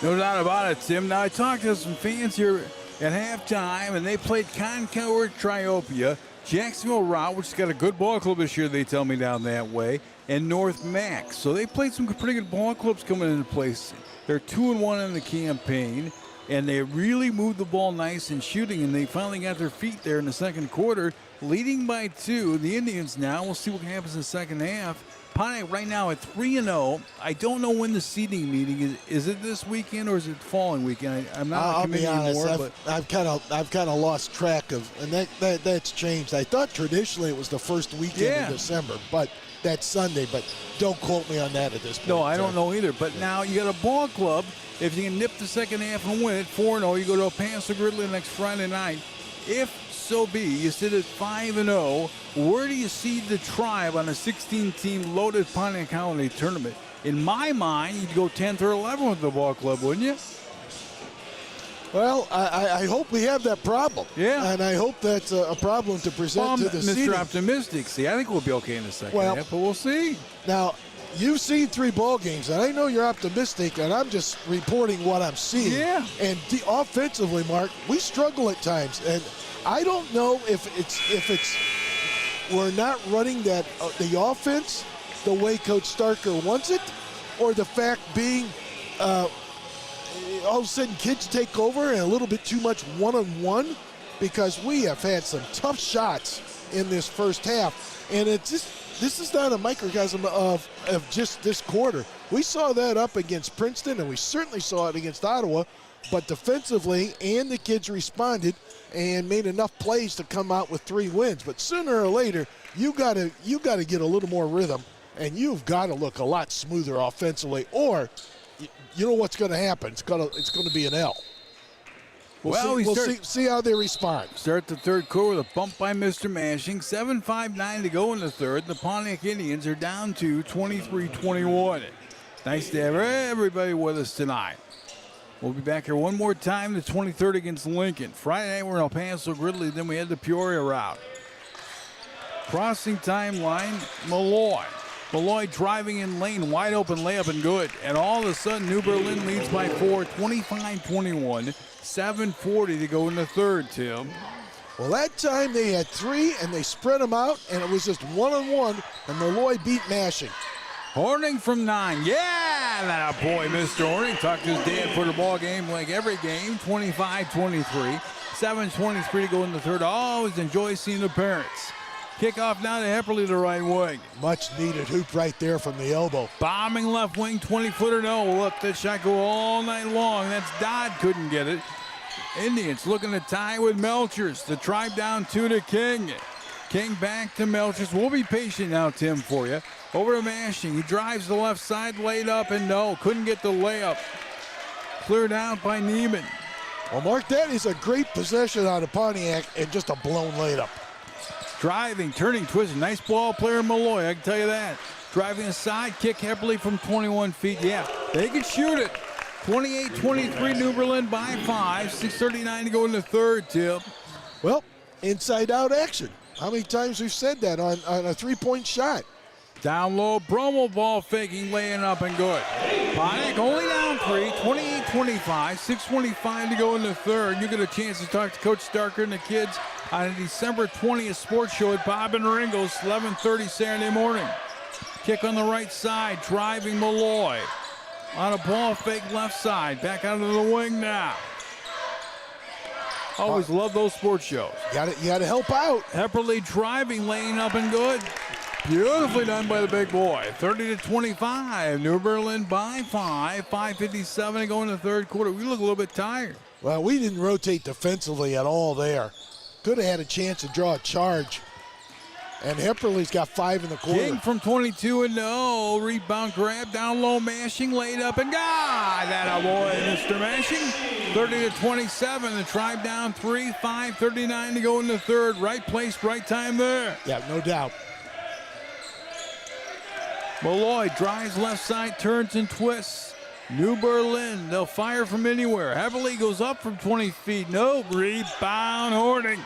L: No doubt about it, Tim. Now, I talked to some fans here at halftime, and they played Concord Triopia, Jacksonville Route, which has got a good ball club this year, they tell me, down that way, and North Max. So they played some pretty good ball clubs coming into place. They're 2-1 in the campaign, and they really moved the ball nice in shooting, and they finally got their feet there in the second quarter, leading by 2. The Indians now, we'll see what happens in the second half. Pontiac right now at 3-0. I don't know when the seeding meeting is. Is it this weekend or is it the following weekend? I'm not
A: I'll
L: committing
A: be honest.
L: anymore.
A: I've kind of lost track of, and that's changed. I thought traditionally it was the first weekend of December, but that's Sunday. But don't quote me on that at this point.
L: No, I don't know either. But now you got a ball club. If you can nip the second half and win it, 4-0, you go to El Paso Gridley next Friday night. If so be you sit at 5-0, where do you see the Tribe on a 16-team loaded Pontiac Holiday tournament? In my mind, you'd go 10th or 11th with the ball club, wouldn't you?
A: Well, I hope we have that problem.
L: Yeah.
A: And I hope that's a problem to present to the
L: Mr.
A: seeding.
L: Optimistic. See, I think we'll be okay in the second half, but we'll see.
A: Now, you've seen 3 ball games, and I know you're optimistic, and I'm just reporting what I'm seeing.
L: Yeah.
A: And offensively, Mark, we struggle at times, and I don't know if it's we're not running the offense the way Coach Starker wants it, or the fact being all of a sudden kids take over and a little bit too much one-on-one, because we have had some tough shots in this first half, and it's just. This is not a microcosm of just this quarter. We saw that up against Princeton, and we certainly saw it against Ottawa, but defensively, and the kids responded and made enough plays to come out with 3 wins. But sooner or later, you got to get a little more rhythm, and you've got to look a lot smoother offensively, or you know what's going to happen. It's going to be an L. We'll see how they respond.
L: Start the third quarter with a bump by Mr. Mashing. 7:59 to go in the third. The Pontiac Indians are down to 23-21. Nice to have everybody with us tonight. We'll be back here one more time, the 23rd against Lincoln. Friday night we're in El Paso Gridley, then we head the Peoria route. Crossing timeline, Malloy. Malloy driving in lane, wide open layup and good. And all of a sudden, New Berlin leads by 4, 25-21. 7:40 to go in the third, Tim.
A: Well, that time they had 3, and they spread them out, and it was just one-on-one, and Malloy beat Mashing.
L: Horning from 9. Yeah, that a boy, Mr. Horning. Talked to his dad for the ball game like every game. 25-23. 7:23 to go in the third. Always enjoy seeing the parents. Kickoff now to Hepperly, the right wing.
A: Much needed hoop right there from the elbow.
L: Bombing left wing, 20-footer. No, we'll let that shot go all night long. That's Dodd, couldn't get it. Indians looking to tie with Melchers. The Tribe down 2 to King. King back to Melchers. We'll be patient now, Tim, for you. Over to Mashing. He drives the left side, laid up, and no, couldn't get the layup. Cleared out by Neiman.
A: Well, Mark, that is a great possession out of Pontiac and just a blown layup.
L: Driving, turning, twisting. Nice ball player, Malloy, I can tell you that. Driving aside, kick Hepperly from 21 feet. Yeah, they can shoot it. 28-23, New Berlin by 5. 6:39 to go in the third, Tim.
A: Well, inside-out action. How many times we've said that on a three-point shot?
L: Down low, Brummel ball faking, laying up and good. Pontiac only down 3, 28-25, 6:25 to go in the third. You get a chance to talk to Coach Starker and the kids on a December 20th sports show at Bob and Ringo's, 11:30 Saturday morning. Kick on the right side, driving Malloy. On a ball fake left side, back out of the wing now. Always love those sports shows.
A: You got to help out.
L: Hepperly driving, laying up and good. Beautifully done by the big boy. 30-25. New Berlin by 5. 5:57 to go in the third quarter. We look a little bit tired.
A: Well, we didn't rotate defensively at all there. Could have had a chance to draw a charge. And Hepperly's got 5 in the quarter.
L: King from 22 and no. Rebound grab down low, Mashing, laid up and God, that a boy, Mr. Mashing. 30-27. The Tribe down 3. 5:39 to go in the third. Right place, right time there.
A: Yeah, no doubt.
L: Malloy drives left side, turns and twists. New Berlin, they'll fire from anywhere. Hepperly goes up from 20 feet. No, rebound Horning.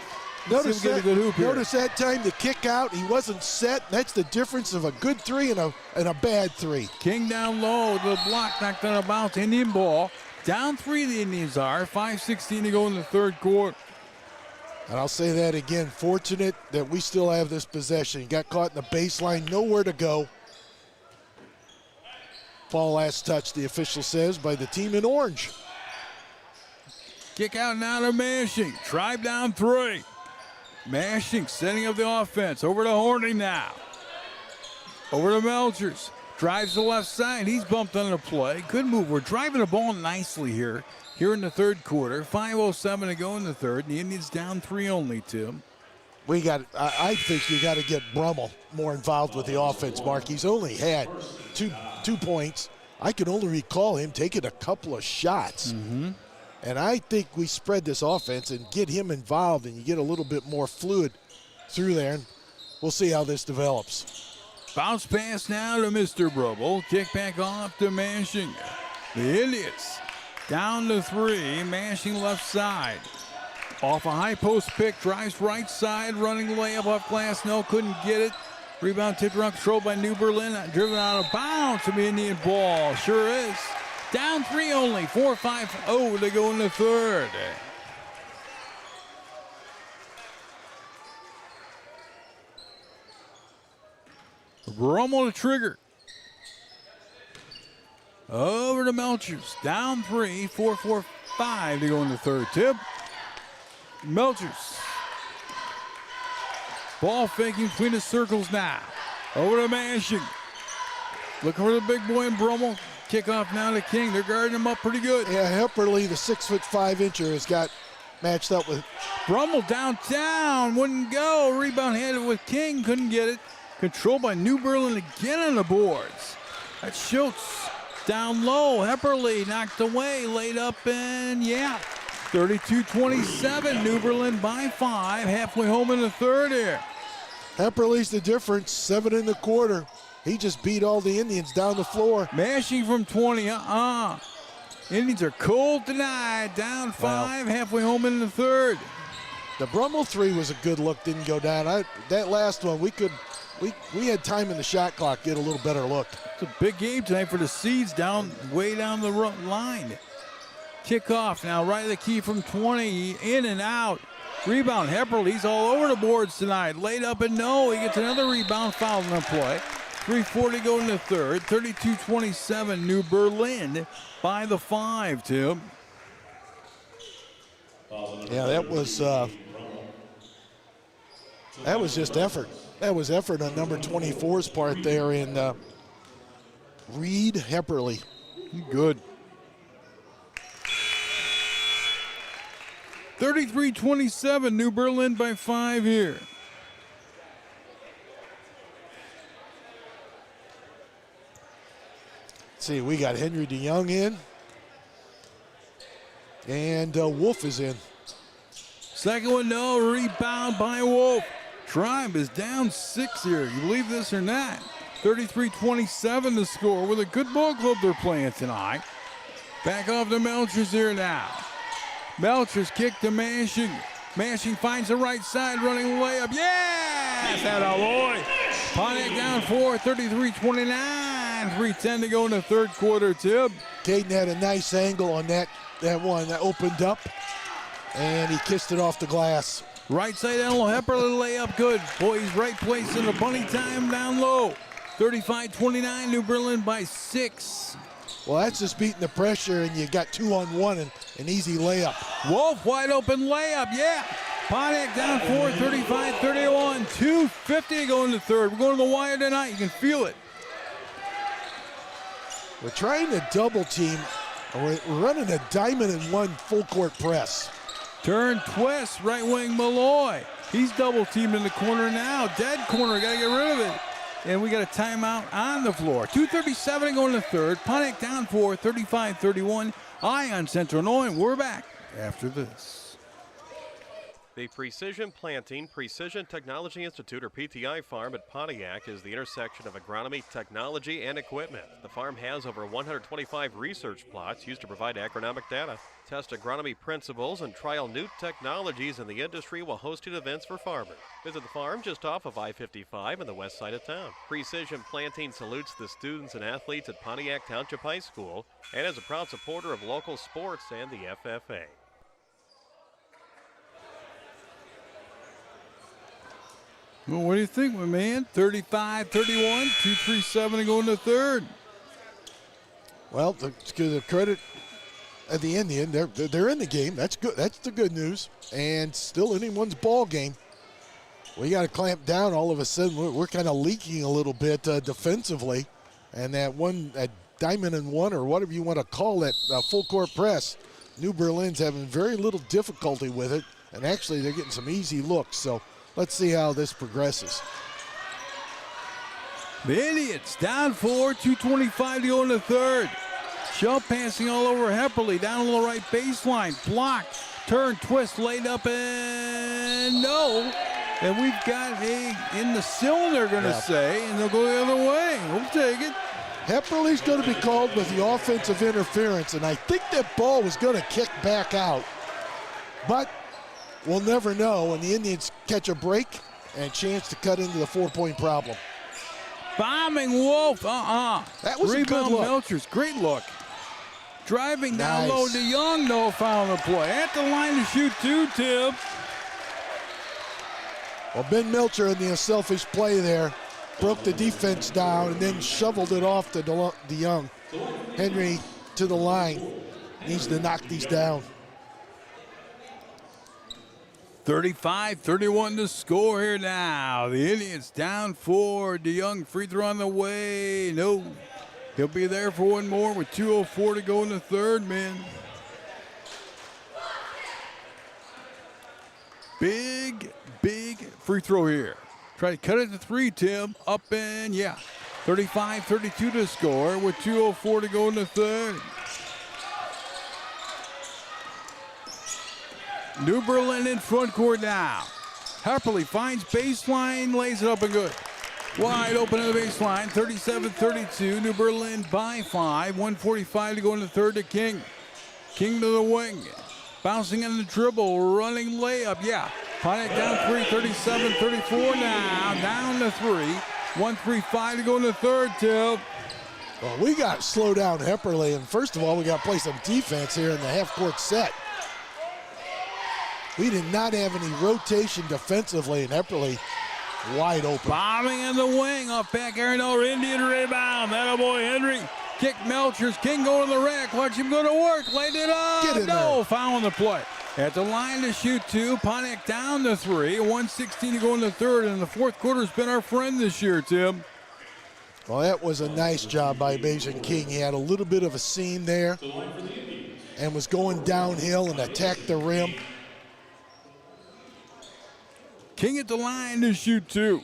A: Notice
L: get a good hoop here.
A: Notice that time the kick out, he wasn't set. That's the difference of a good three and a bad three.
L: King down low, the block knocked out of bounds. Indian ball. Down 3 the Indians are. 5:16 to go in the third quarter.
A: And I'll say that again, fortunate that we still have this possession. He got caught in the baseline, nowhere to go. Ball last touch, the official says, by the team in orange.
L: Kick out now to Mashing. Tribe down 3. Mashing setting up the offense. Over to Horning now. Over to Melchers. Drives to the left side. He's bumped on the play. Good move. We're driving the ball nicely here in the third quarter. 5:07 to go in the third. The Indians down 3 only, Tim.
A: I think you got to get Brummel more involved with the offense, Mark. He's only had two points. I can only recall him taking a couple of shots.
L: Mm-hmm.
A: And I think we spread this offense and get him involved, and you get a little bit more fluid through there. And we'll see how this develops.
L: Bounce pass now to Mr. Brummel. Kick back off to Mashing. The Indians down to 3. Mashing left side. Off a high post pick, drives right side, running layup off glass. No, couldn't get it. Rebound tipped around, controlled by New Berlin. Driven out of bounds to the Indian ball. Sure is. Down 3 only. 4-5-0 to go in the third. Brummel to trigger. Over to Melchers. Down 3. 4-4-5 to go in the third. Tip. Melchers. Ball faking between the circles now. Over to Mashing. Looking for the big boy in Brummel. Kickoff now to King. They're guarding him up pretty good.
A: Yeah, Hepperly, the 6'5" has got matched up with
L: Brummel downtown. Wouldn't go. Rebound handed with King. Couldn't get it. Controlled by New Berlin again on the boards. That's Schultz. Down low. Hepperly knocked away. Laid up and 32-27. New Berlin by 5. Halfway home in the third here.
A: Hepperly's the difference. 7 in the quarter. He just beat all the Indians down the floor.
L: Mashing from 20. Indians are cold tonight. Down 5. Halfway home in the third.
A: The Brummel 3 was a good look. Didn't go down. That last one, we had time in the shot clock. Get a little better look.
L: It's a big game tonight for the Seeds. Way down the line. Kickoff now, right of the key from 20. In and out. Rebound. Hepperly's all over the boards tonight. Laid up and no. He gets another rebound. Foul in the play. 3:40 go in the third. 32-27. New Berlin by the 5, Tim.
A: Yeah, that was just effort. That was effort on number 24's part there in Reed Hepperly.
L: Good. 33-27. New Berlin by 5 here.
A: See, we got Henry DeYoung in. And Wolf is in.
L: Second one, no. Rebound by Wolf. Tribe is down 6 here. You believe this or not? 33-27 to score with a good ball club they're playing tonight. Back off to Melchers here now. Melchers kick to Mashing. Mashing finds the right side, running layup. Yes! That a boy. Pontiac down 4, 33-29. 3:10 to go in the third quarter, Tib.
A: Caden had a nice angle on that one that opened up, and he kissed it off the glass.
L: Right side, Elo Hepperly layup good. Boy, he's right place in the bunny time down low. 35-29, New Berlin by 6.
A: Well, that's just beating the pressure, and you got 2-on-1 and an easy layup.
L: Wolf, wide open layup, yeah. Pontiac down 4, 35-31. 2:50 to go in the third. We're going to the wire tonight. You can feel it.
A: We're trying to double team. We're running a diamond and 1 full court press.
L: Turn, twist, right wing Malloy. He's double teamed in the corner now. Dead corner, got to get rid of it. And we got a timeout on the floor. 2:37 to go in the third. Pontiac down 4, 35-31. Ion Central Illinois. We're back after this.
C: The Precision Planting, Precision Technology Institute, or PTI farm at Pontiac is the intersection of agronomy, technology, and equipment. The farm has over 125 research plots used to provide agronomic data, test agronomy principles, and trial new technologies in the industry while hosting events for farmers. Visit the farm just off of I-55 on the west side of town. Precision Planting salutes the students and athletes at Pontiac Township High School and is a proud supporter of local sports and the FFA.
L: Well, what do you think, my man? 35-31, 2:37 to go in the third.
A: Well, to the credit of the Indian, they're in the game. That's good. That's the good news. And still anyone's ball game. We got to clamp down. All of a sudden, we're kind of leaking a little bit defensively. And that diamond and one, or whatever you want to call it, full court press, New Berlin's having very little difficulty with it. And actually, they're getting some easy looks. So let's see how this progresses.
L: The Indians down 4, 2:25 to go in the third. Shell passing all over Hepperly, down a little right baseline, blocked, turn, twist, laid up, and no. And we've got in the cylinder, going to say, and they'll go the other way. We'll take it.
A: Hepperly's going to be called with the offensive interference, and I think that ball was going to kick back out. But we'll never know, and the Indians catch a break and a chance to cut into the 4-point problem.
L: Bombing Wolf,
A: That was
L: rebound,
A: a good look.
L: Melchers, great look. Driving down low to Young, no foul on the play. At the line to shoot two, Tim.
A: Well, Ben Melcher in the selfish play there broke the defense down and then shoveled it off to DeYoung. Henry to the line. Needs to knock these down.
L: 35-31 to score here now. The Indians down 4. DeYoung free throw on the way. No. He'll be there for one more with 2:04 to go in the third, man. Big free throw here. Try to cut it to 3, Tim. Up and, 35-32 to score with 2:04 to go in the third. New Berlin in front court now. Hepperly finds baseline, lays it up and good. Wide open to the baseline, 37-32. New Berlin by 5. 1:45 to go in the third to King. King to the wing. Bouncing in the dribble, running layup, Pontiac down 3, 37-34 now. Down to 3. 1:35 to go in the third, Tim.
A: Well, we got to slow down Hepperly, and first of all, we got to play some defense here in the half-court set. We did not have any rotation defensively, and Hepperly wide open.
L: Bombing in the wing, off back Arenado, Indian rebound. That boy Henry. Kick Melchers, King going to the rack. Watch him go to work. Laid it up.
A: Get in
L: no,
A: there.
L: foul on the play. At the line to shoot 2. Pontiac down to 3. 1:16 to go in the third, and the fourth quarter has been our friend this year, Tim.
A: Well, that was a nice job by Mason King. He had a little bit of a seam there and was going downhill and attacked the rim.
L: King at the line to shoot 2.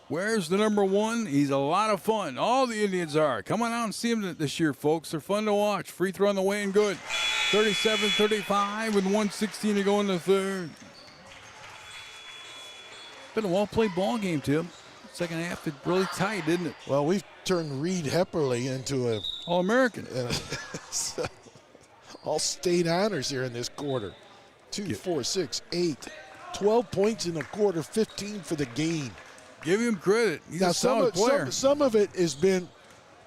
L: Where's the number 1? He's a lot of fun. All the Indians are. Come on out and see him this year, folks. They're fun to watch. Free throw on the way and good. 37-35 with 1:16 to go in the third. Been a well-played ball game, Tim. Second half, it's really tight, didn't it?
A: Well, we've turned Reed Hepperly into a
L: All-American.
A: All-state honors here in this quarter. 2, 4, 6, 8. 12 points in the quarter, 15 for the game.
L: Give him credit. He's
A: now,
L: a solid player.
A: Some of it has been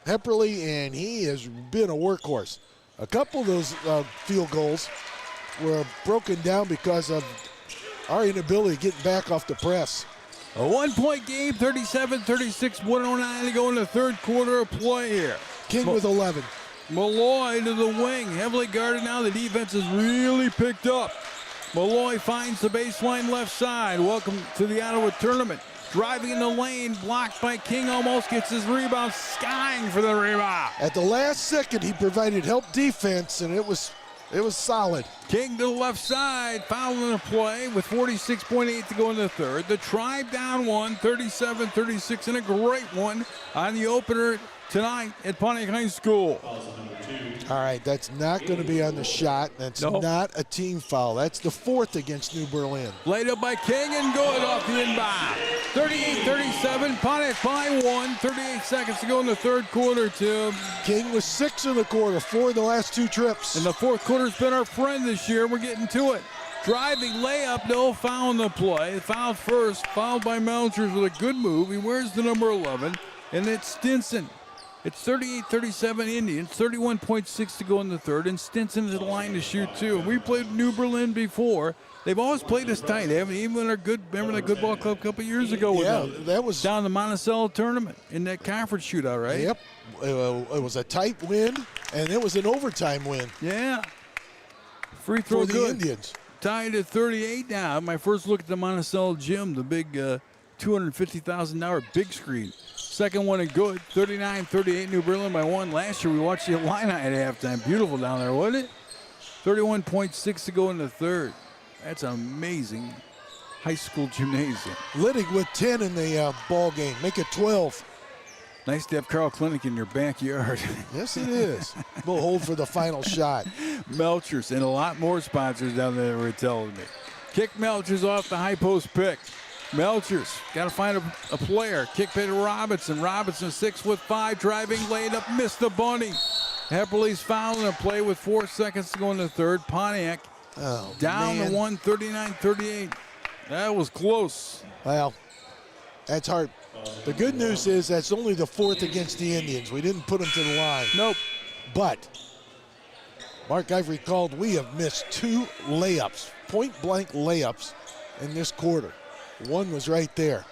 A: Hepperly, and he has been a workhorse. A couple of those field goals were broken down because of our inability getting back off the press.
L: A 1-point game, 37-36, 1:09 to go in the third quarter of play here.
A: King with 11.
L: Malloy to the wing, heavily guarded now. The defense has really picked up. Malloy finds the baseline left side. Welcome to the Ottawa tournament. Driving in the lane, blocked by King, almost gets his rebound, skying for the rebound.
A: At the last second, he provided help defense, and it was solid.
L: King to the left side, foul in the play with 46.8 to go in the third. The Tribe down 1, 37-36, and a great one on the opener tonight at Pontiac High School.
A: All right, that's not going to be on the shot. That's not a team foul. That's the 4th against New Berlin.
L: Laid up by King and good off the inbound. 38-37, Pontiac by 1. 38 seconds to go in the third quarter, Tim.
A: King was 6 in the quarter, 4 of the last 2 trips.
L: And the fourth quarter's been our friend this year. We're getting to it. Driving layup, no foul in the play. Fouled first, fouled by Melchers with a good move. He wears the number 11, and it's Stinson. It's 38-37 Indians, 31.6 to go in the third, and Stinson is the line to shoot too. We played New Berlin before. They've always played us tight. They haven't even remember that good ball club a couple years ago with them.
A: That was
L: down the Monticello tournament in that conference shootout, right?
A: Yep. It was a tight win, and it was an overtime win.
L: Yeah. Free throw
A: for the
L: good.
A: Indians.
L: Tied at 38 now. My first look at the Monticello gym, the big $250,000 big screen. Second one and good, 39-38 New Berlin by 1. Last year we watched the Illini at halftime. Beautiful down there, wasn't it? 31.6 to go in the third. That's an amazing high school gymnasium.
A: Liddig with 10 in the ball game. Make it 12.
L: Nice to have Carl Clinic in your backyard.
A: Yes, it is. We'll hold for the final shot.
L: Melchers and a lot more sponsors down there were telling me. Kick Melchers off the high post pick. Melchers got to find a player. Kick pay to Robinson. Robinson 6'5", driving, laid up, missed the bunny. Hepperly's fouling a play with 4 seconds to go in the third. Pontiac down to 1, 39-38. That was close.
A: Well, that's hard. The good news is that's only the 4th against the Indians. We didn't put them to the line.
L: Nope.
A: But, Mark, I've recalled we have missed 2 layups, point-blank layups in this quarter. One was right there.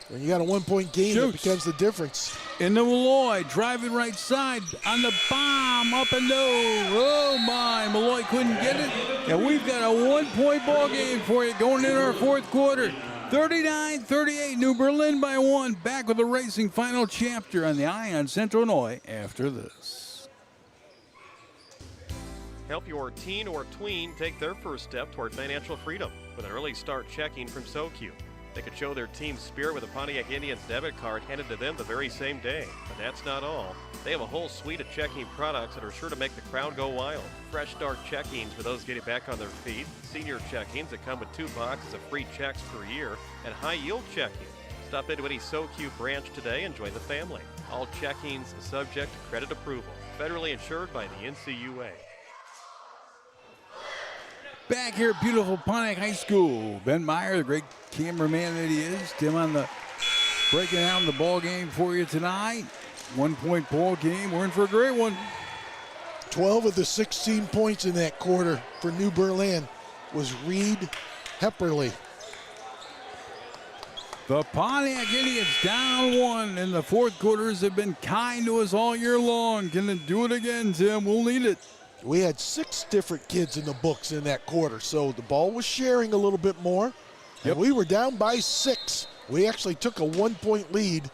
A: When you got a 1-point game, it becomes the difference.
L: In the Malloy, driving right side on the bomb, up and no. Oh my, Malloy couldn't get it. And we've got a 1-point ball game for you going into our fourth quarter. 39-38, New Berlin by 1. Back with the racing final chapter on the Eye on Central Illinois after this.
C: Help your teen or tween take their first step toward financial freedom with an early start checking from SoQ. They could show their team's spirit with a Pontiac Indians debit card handed to them the very same day. But that's not all. They have a whole suite of checking products that are sure to make the crowd go wild. Fresh start checkings for those getting back on their feet, senior checkings that come with 2 boxes of free checks per year, and high yield checking. Stop into any SoQ branch today and join the family. All checkings subject to credit approval. Federally insured by the NCUA.
L: Back here at beautiful Pontiac High School. Ben Meyer, the great cameraman that he is. Tim on the breaking down the ball game for you tonight. 1-point ball game. We're in for a great one.
A: 12 of the 16 points in that quarter for New Berlin was Reed Hepperly.
L: The Pontiac Indians down 1 in the fourth quarters have been kind to us all year long. Can they do it again, Tim? We'll need it.
A: We had 6 different kids in the books in that quarter, so the ball was sharing a little bit more. And we were down by 6. We actually took a 1-point lead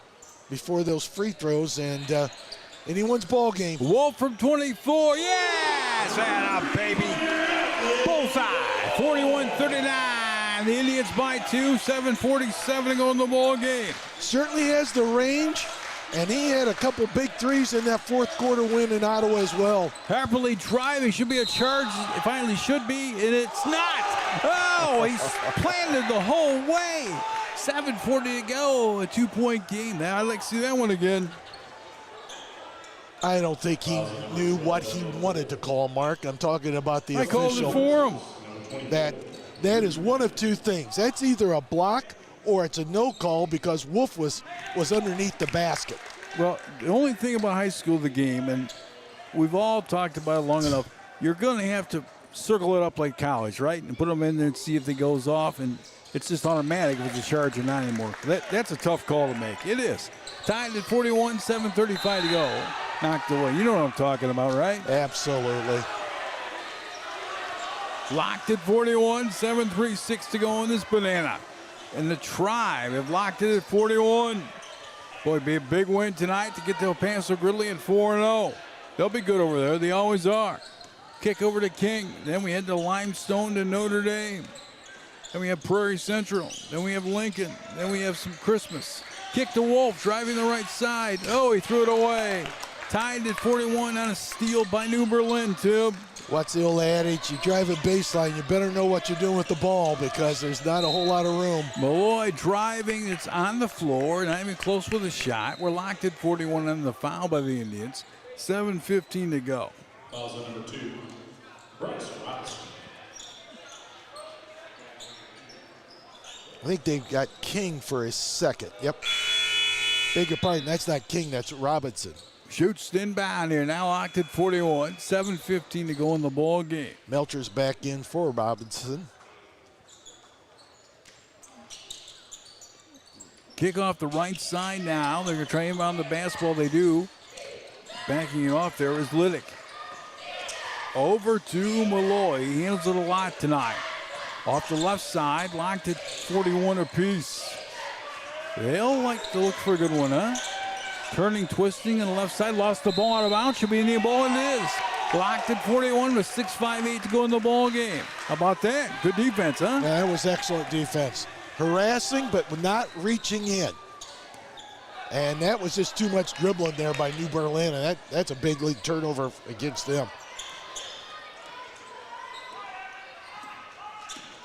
A: before those free throws, and anyone's ball game.
L: Wolf from 24, yes! That up, baby. Bullseye, 41-39. The Indians by 2, 7:47 to go in the ball game.
A: Certainly has the range. And he had a couple big threes in that fourth quarter win in Ottawa as well.
L: Happily driving, should be a charge. It finally should be, and it's not. Oh, he's planted the whole way. 7:40 to go, a 2-point game. I'd like to see that one again.
A: I don't think he knew what he wanted to call, Mark. I'm talking about the official.
L: I called it for him.
A: That is one of 2 things. That's either a block or it's a no call because Wolf was underneath the basket.
L: Well, the only thing about high school, the game, and we've all talked about it long enough, you're going to have to circle it up like college, right? And put them in there and see if it goes off, and it's just automatic if it's a charge or not anymore. That's a tough call to make. It is. Tied at 41, 7:35 to go. Knocked away. You know what I'm talking about, right?
A: Absolutely.
L: Locked at 41, 7:36 to go in this banana. And the Tribe have locked it at 41. Boy, it'd be a big win tonight to get to El Paso Gridley at 4-0. They'll be good over there. They always are. Kick over to King. Then we head to Limestone to Notre Dame. Then we have Prairie Central. Then we have Lincoln. Then we have some Christmas. Kick to Wolf, driving the right side. Oh, he threw it away. tied at 41 on a steal by New Berlin, Tib.
A: What's the old adage? You drive a baseline, you better know what you're doing with the ball because there's not a whole lot of room.
L: Malloy driving. It's on the floor, not even close with a shot. We're locked at 41 on the foul by the Indians. 7:15 to go.
K: Fouls on number 2, Bryce Robinson.
A: I think they've got King for his second. Yep. Beg your pardon, that's not King, that's Robinson.
L: Shoots inbound here, now locked at 41. 7:15 to go in the ball game.
A: Melcher's back in for Robinson.
L: Kick off the right side now. They're going to try and inbound the basketball. They do. Backing it off there is Liddick. Over to Malloy. He handles it a lot tonight. Off the left side, locked at 41 apiece. They'll like to look for a good one, huh? Turning, twisting on the left side. Lost the ball out of bounds. Should be in the ball, and it is. Locked at 41 with 6:58 to go in the ball game. How about that? Good defense, huh?
A: Yeah, that was excellent defense. Harassing, but not reaching in. And that was just too much dribbling there by New Berlin, and that's a big league turnover against them.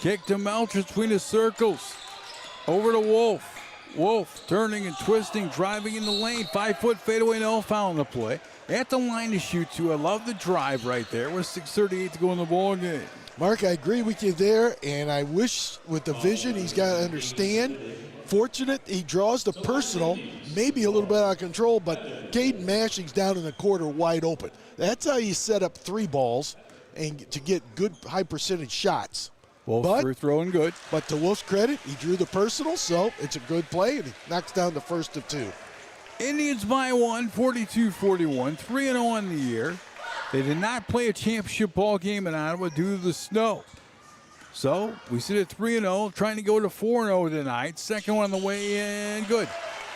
L: Kick to Melcher between the circles. Over to Wolf. Wolf turning and twisting, driving in the lane. 5-foot fadeaway, no foul on the play. At the line to shoot to. I love the drive right there with 6:38 to go in the ball game.
A: Mark, I agree with you there, and I wish with the vision he's got to understand. Fortunate he draws the personal, maybe a little bit out of control, but Caden Mashing's down in the quarter wide open. That's how you set up 3 balls and to get good high percentage shots.
L: Wolf through throwing good.
A: But to Wolf's credit, he drew the personal, so it's a good play, and he knocks down the first of 2.
L: Indians by 1, 42-41, 3-0 on the year. They did not play a championship ball game in Ottawa due to the snow. So we sit at 3-0, trying to go to 4-0 tonight. Second one on the way in, good.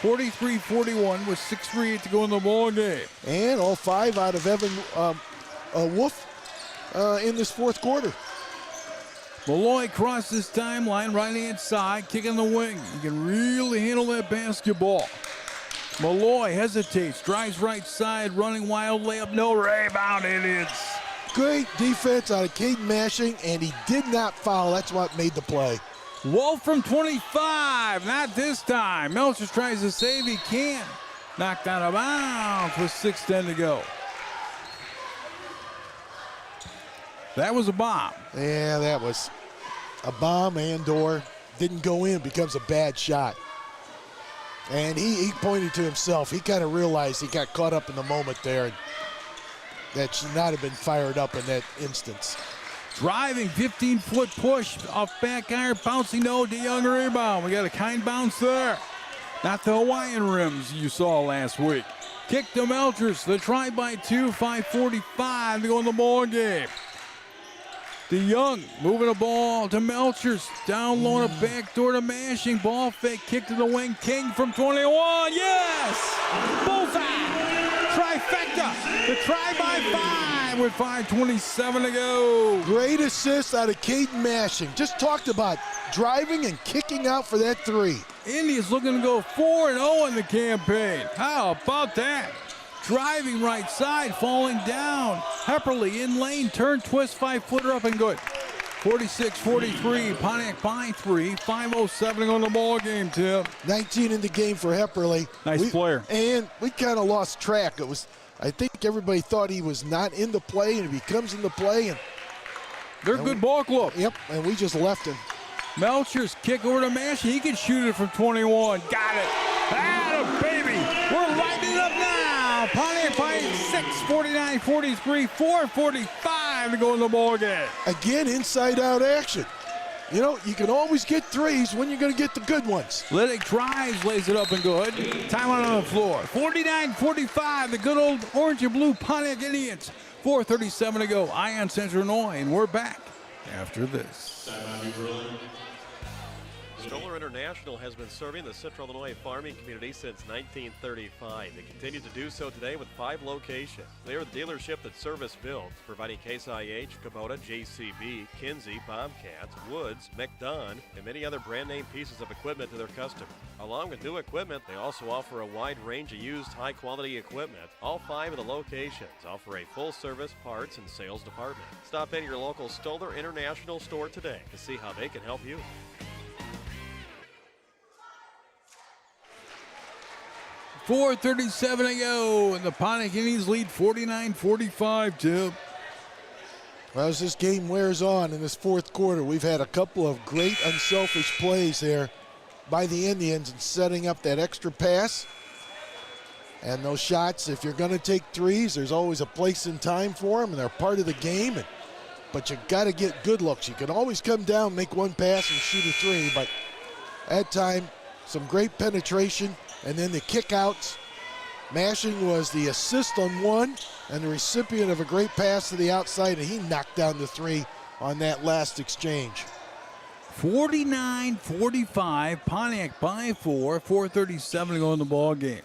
L: 43-41 with 6:38 to go in the ball game.
A: And all 5 out of Evan Wolf in this fourth quarter.
L: Malloy crosses timeline, right-hand side, kicking the wing. He can really handle that basketball. Malloy hesitates, drives right side, running wild layup, no rebound, Indians.
A: Great defense out of Caden Mashing, and he did not foul. That's what made the play.
L: Wolf from 25, not this time. Melcher tries to save, he can't. Knocked out of bounds with 6:10 to go. That was a bomb.
A: Yeah, that was a bomb and or didn't go in, becomes a bad shot. And he pointed to himself. He kind of realized he got caught up in the moment there. And that should not have been fired up in that instance.
L: Driving, 15-foot push off back iron, bouncing no, DeYoung rebound. We got a kind bounce there. Not the Hawaiian rims you saw last week. Kick to Melchers, the try by 2, 5:45 to go in the ball game. DeYoung moving the ball to Melchers. Down low and a backdoor to Mashing. Ball fake, kick to the wing. King from 21. Yes! Bullseye! Trifecta! The try by 5 with 5:27 to go.
A: Great assist out of Caden Mashing. Just talked about driving and kicking out for that 3.
L: Indians looking to go 4-0 in the campaign. How about that? Driving right side, falling down. Hepperly in lane, turn, twist, 5-footer up and good. 46-43, Pontiac by 3, 5:07 to go in the ball game, Tim.
A: 19 in the game for Hepperly.
L: Nice player.
A: And we kind of lost track. I think everybody thought he was not in the play, and he comes in the play. And
L: they're good ball club.
A: Yep, and we just left him.
L: Melchers kick over to Mash. He can shoot it from 21. Got it. Atta baby. We're lighting it up now. Pontiac by 6, 49-43, 4:45 to go in the ball game.
A: Again, inside-out action. You know, you can always get 3s when you're going to get the good ones.
L: Liddick drives, lays it up and good. Timeout on the floor. 49-45, the good old orange and blue Pontiac Indians. 4:37 to go. Ion Central Illinois, and we're back after this.
C: Stoller International has been serving the Central Illinois farming community since 1935. They continue to do so today with 5 locations. They are the dealership that service builds, providing Case IH, Kubota, JCB, Kinsey, Bobcats, Woods, McDonald, and many other brand name pieces of equipment to their customers. Along with new equipment, they also offer a wide range of used high-quality equipment. All 5 of the locations offer a full-service parts and sales department. Stop in your local Stoller International store today to see how they can help you.
L: .437 to go, and the Pontiac Indians lead 49-45, Tim.
A: Well, as this game wears on in this fourth quarter, we've had a couple of great unselfish plays there by the Indians in setting up that extra pass. And those shots, if you're going to take threes, there's always a place and time for them, and they're part of the game. But you got to get good looks. You can always come down, make one pass, and shoot a three. But at time, some great penetration, and then the kickouts. Mashing was the assist on one and the recipient of a great pass to the outside, and he knocked down the three on that last exchange.
L: 49-45, Pontiac by 4, 4:37 to go in the ball game.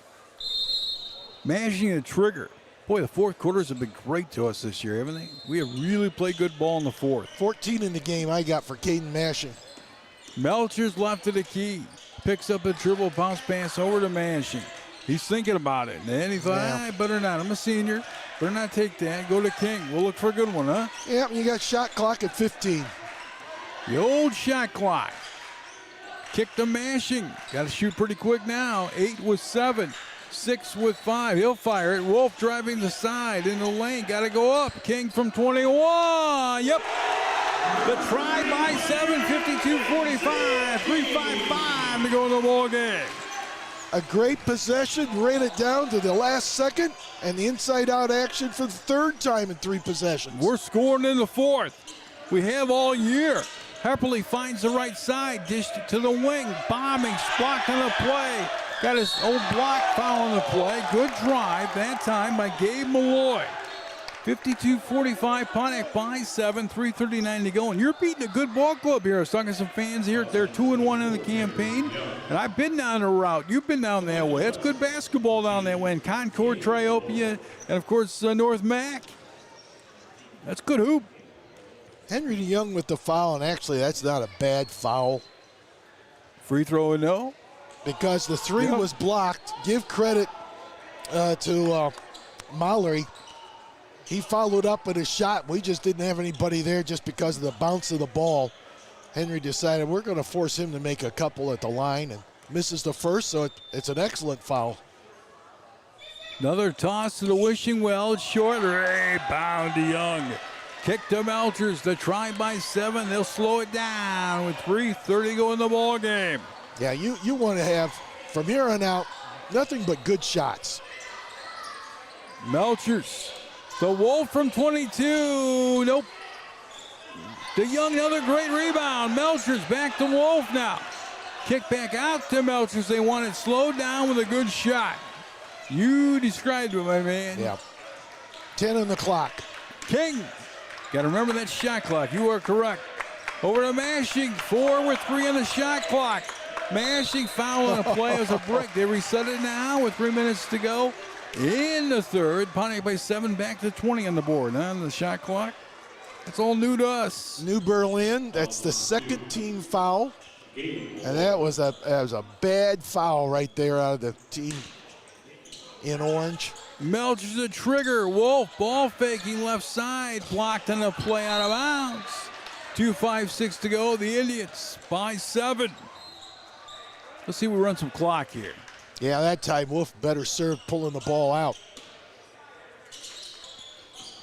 L: Mashing a trigger. Boy, the fourth quarters have been great to us this year, haven't they? We have really played good ball in the fourth.
A: 14 in the game I got for Caden Mashing.
L: Melcher's left of the key. Picks up a dribble, bounce pass over to Mashing. He's thinking about it. And then he thought, better not. I'm a senior. Better not take that. Go to King. We'll look for a good one, huh?
A: Yeah, you got shot clock at 15.
L: The old shot clock. Kick to Mashing. Got to shoot pretty quick now. 8 with 7. 6 with 5. He'll fire it. Wolf driving the side in the lane. Got to go up. King from 21. Yep. The try by 7. 52-45. 3:55 to go in the ball game.
A: A great possession, ran it down to the last second, and the inside-out action for the third time in 3 possessions.
L: We're scoring in the fourth. We have all year. Hepperly finds the right side, dished it to the wing, bombing, blocked on the play. Got his old block foul on the play. Good drive that time by Gabe Malloy. 52-45, Pontiac by 7, 3:39 to go. And you're beating a good ball club here. I was talking to some fans here. They're 2-1 in the campaign. And I've been down the route. You've been down that way. That's good basketball down that way. And Concord, Triopia, and of course North Mac. That's good hoop.
A: Henry DeYoung with the foul, and actually that's not a bad foul.
L: Free throw and no?
A: Because the three was blocked. Give credit to Mallory. He followed up with a shot. We just didn't have anybody there just because of the bounce of the ball. Henry decided we're going to force him to make a couple at the line and misses the first, so it's an excellent foul.
L: Another toss to the wishing well. It's short. Rebound to Young. Kick to Melchers. The try by 7. They'll slow it down with 3:30 to go in the ball game.
A: Yeah, you want to have, from here on out, nothing but good shots.
L: Melchers. The Wolf from 22. Nope. De Young, another great rebound. Melchers back to Wolf now. Kick back out to Melchers. They want it slowed down with a good shot. You described it, my man.
A: Yeah. 10 on the clock.
L: King. Got to remember that shot clock. You are correct. Over to Mashing. 4 with 3 on the shot clock. Mashing foul on a play as a break. They reset it now with 3 minutes to go. In the third, Pontiac by 7, back to 20 on the board. On the shot clock. That's all new to us.
A: New Berlin. That's the second team foul. And that was a bad foul right there out of the team in orange.
L: Melchers a trigger. Wolf ball faking left side. Blocked on the play out of bounds. 2:56 to go. The Indians by 7. Let's see if we run some clock here.
A: Yeah, that time Wolf better serve pulling the ball out.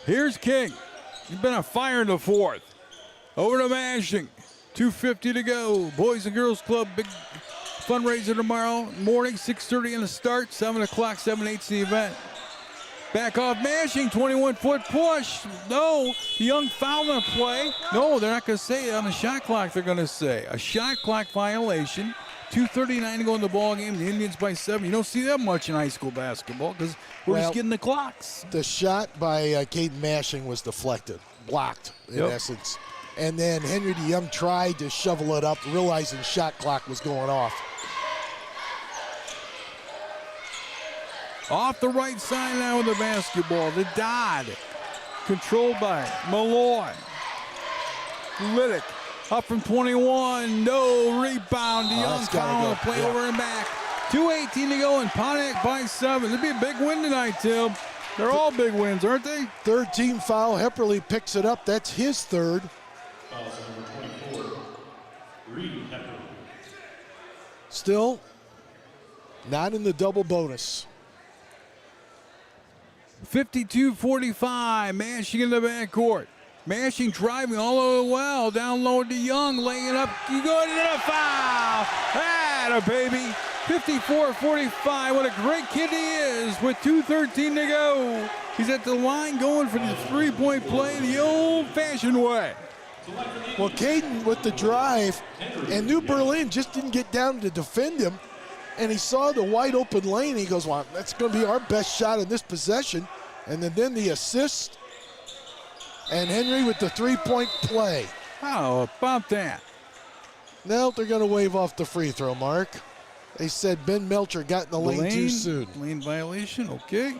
L: Here's King. He's been on fire in the fourth. Over to Mashing. 2:50 to go. Boys and Girls Club, big fundraiser tomorrow morning, 6:30 in the start, 7 o'clock, 7/8 the event. Back off Mashing, 21-foot push. No, Young foul on the play. No, they're not going to say it on the shot clock. They're going to say a shot clock violation. 2:39 to go in the ball game. The Indians by 7. You don't see that much in high school basketball because we're just getting the clocks.
A: The shot by Caden Mashing was deflected, blocked in essence. And then Henry DeYoung tried to shovel it up, realizing shot clock was going off.
L: Off the right side now with the basketball. The Dodd. Controlled by Malloy. Liddick Up from 21. No rebound. DeYoung foul. Play over and back. 2:18 to go, and Pontiac by 7. It'll be a big win tonight, Tim. They're all big wins, aren't they?
A: Third team foul. Hepperly picks it up. That's his third.
K: Fouls number 24, Reed Hepper.
A: Still not in the double bonus.
L: 52-45. Mashing in the backcourt. Mashing driving all over the well. Down low to Young. Laying it up. You go into the foul. Atta baby. 54-45. What a great kid he is with 2:13 to go. He's at the line going for the three-point play the old-fashioned way.
A: Well, Caden with the drive, and New Berlin just didn't get down to defend him. And he saw the wide open lane. He goes, well, that's going to be our best shot in this possession. And then the assist. And Henry with the three-point play.
L: How about that?
A: Now they're going to wave off the free throw, Mark. They said Ben Melcher got in the lane too soon.
L: Lane violation, okay.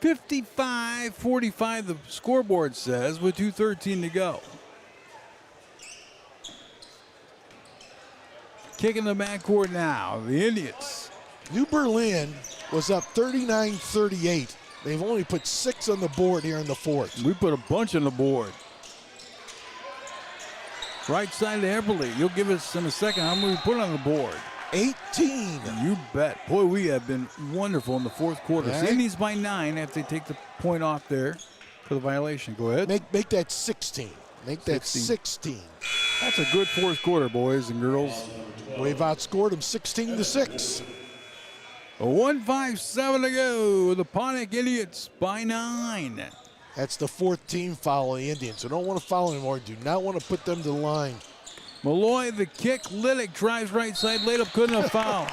L: 55-45, the scoreboard says, with 2:13 to go. Kicking the backcourt now, the Indians.
A: New Berlin was up 39-38. They've only put 6 on the board here in the fourth.
L: We put a bunch on the board. Right side to Epperly. You'll give us in a second how many we put on the board.
A: 18.
L: You bet. Boy, we have been wonderful in the fourth quarter.
A: Right.
L: Indians by 9 after they take the point off there for the violation. Go ahead.
A: Make that 16. Make that 16.
L: That's a good fourth quarter, boys and girls.
A: We've outscored them 16-6.
L: A 1:57 to go. The Pontiac Indians by 9.
A: That's the fourth team foul of the Indians. So don't want to foul anymore. Do not want to put them to the line.
L: Malloy, the kick. Liddick drives right side. Laid up, couldn't have fouled.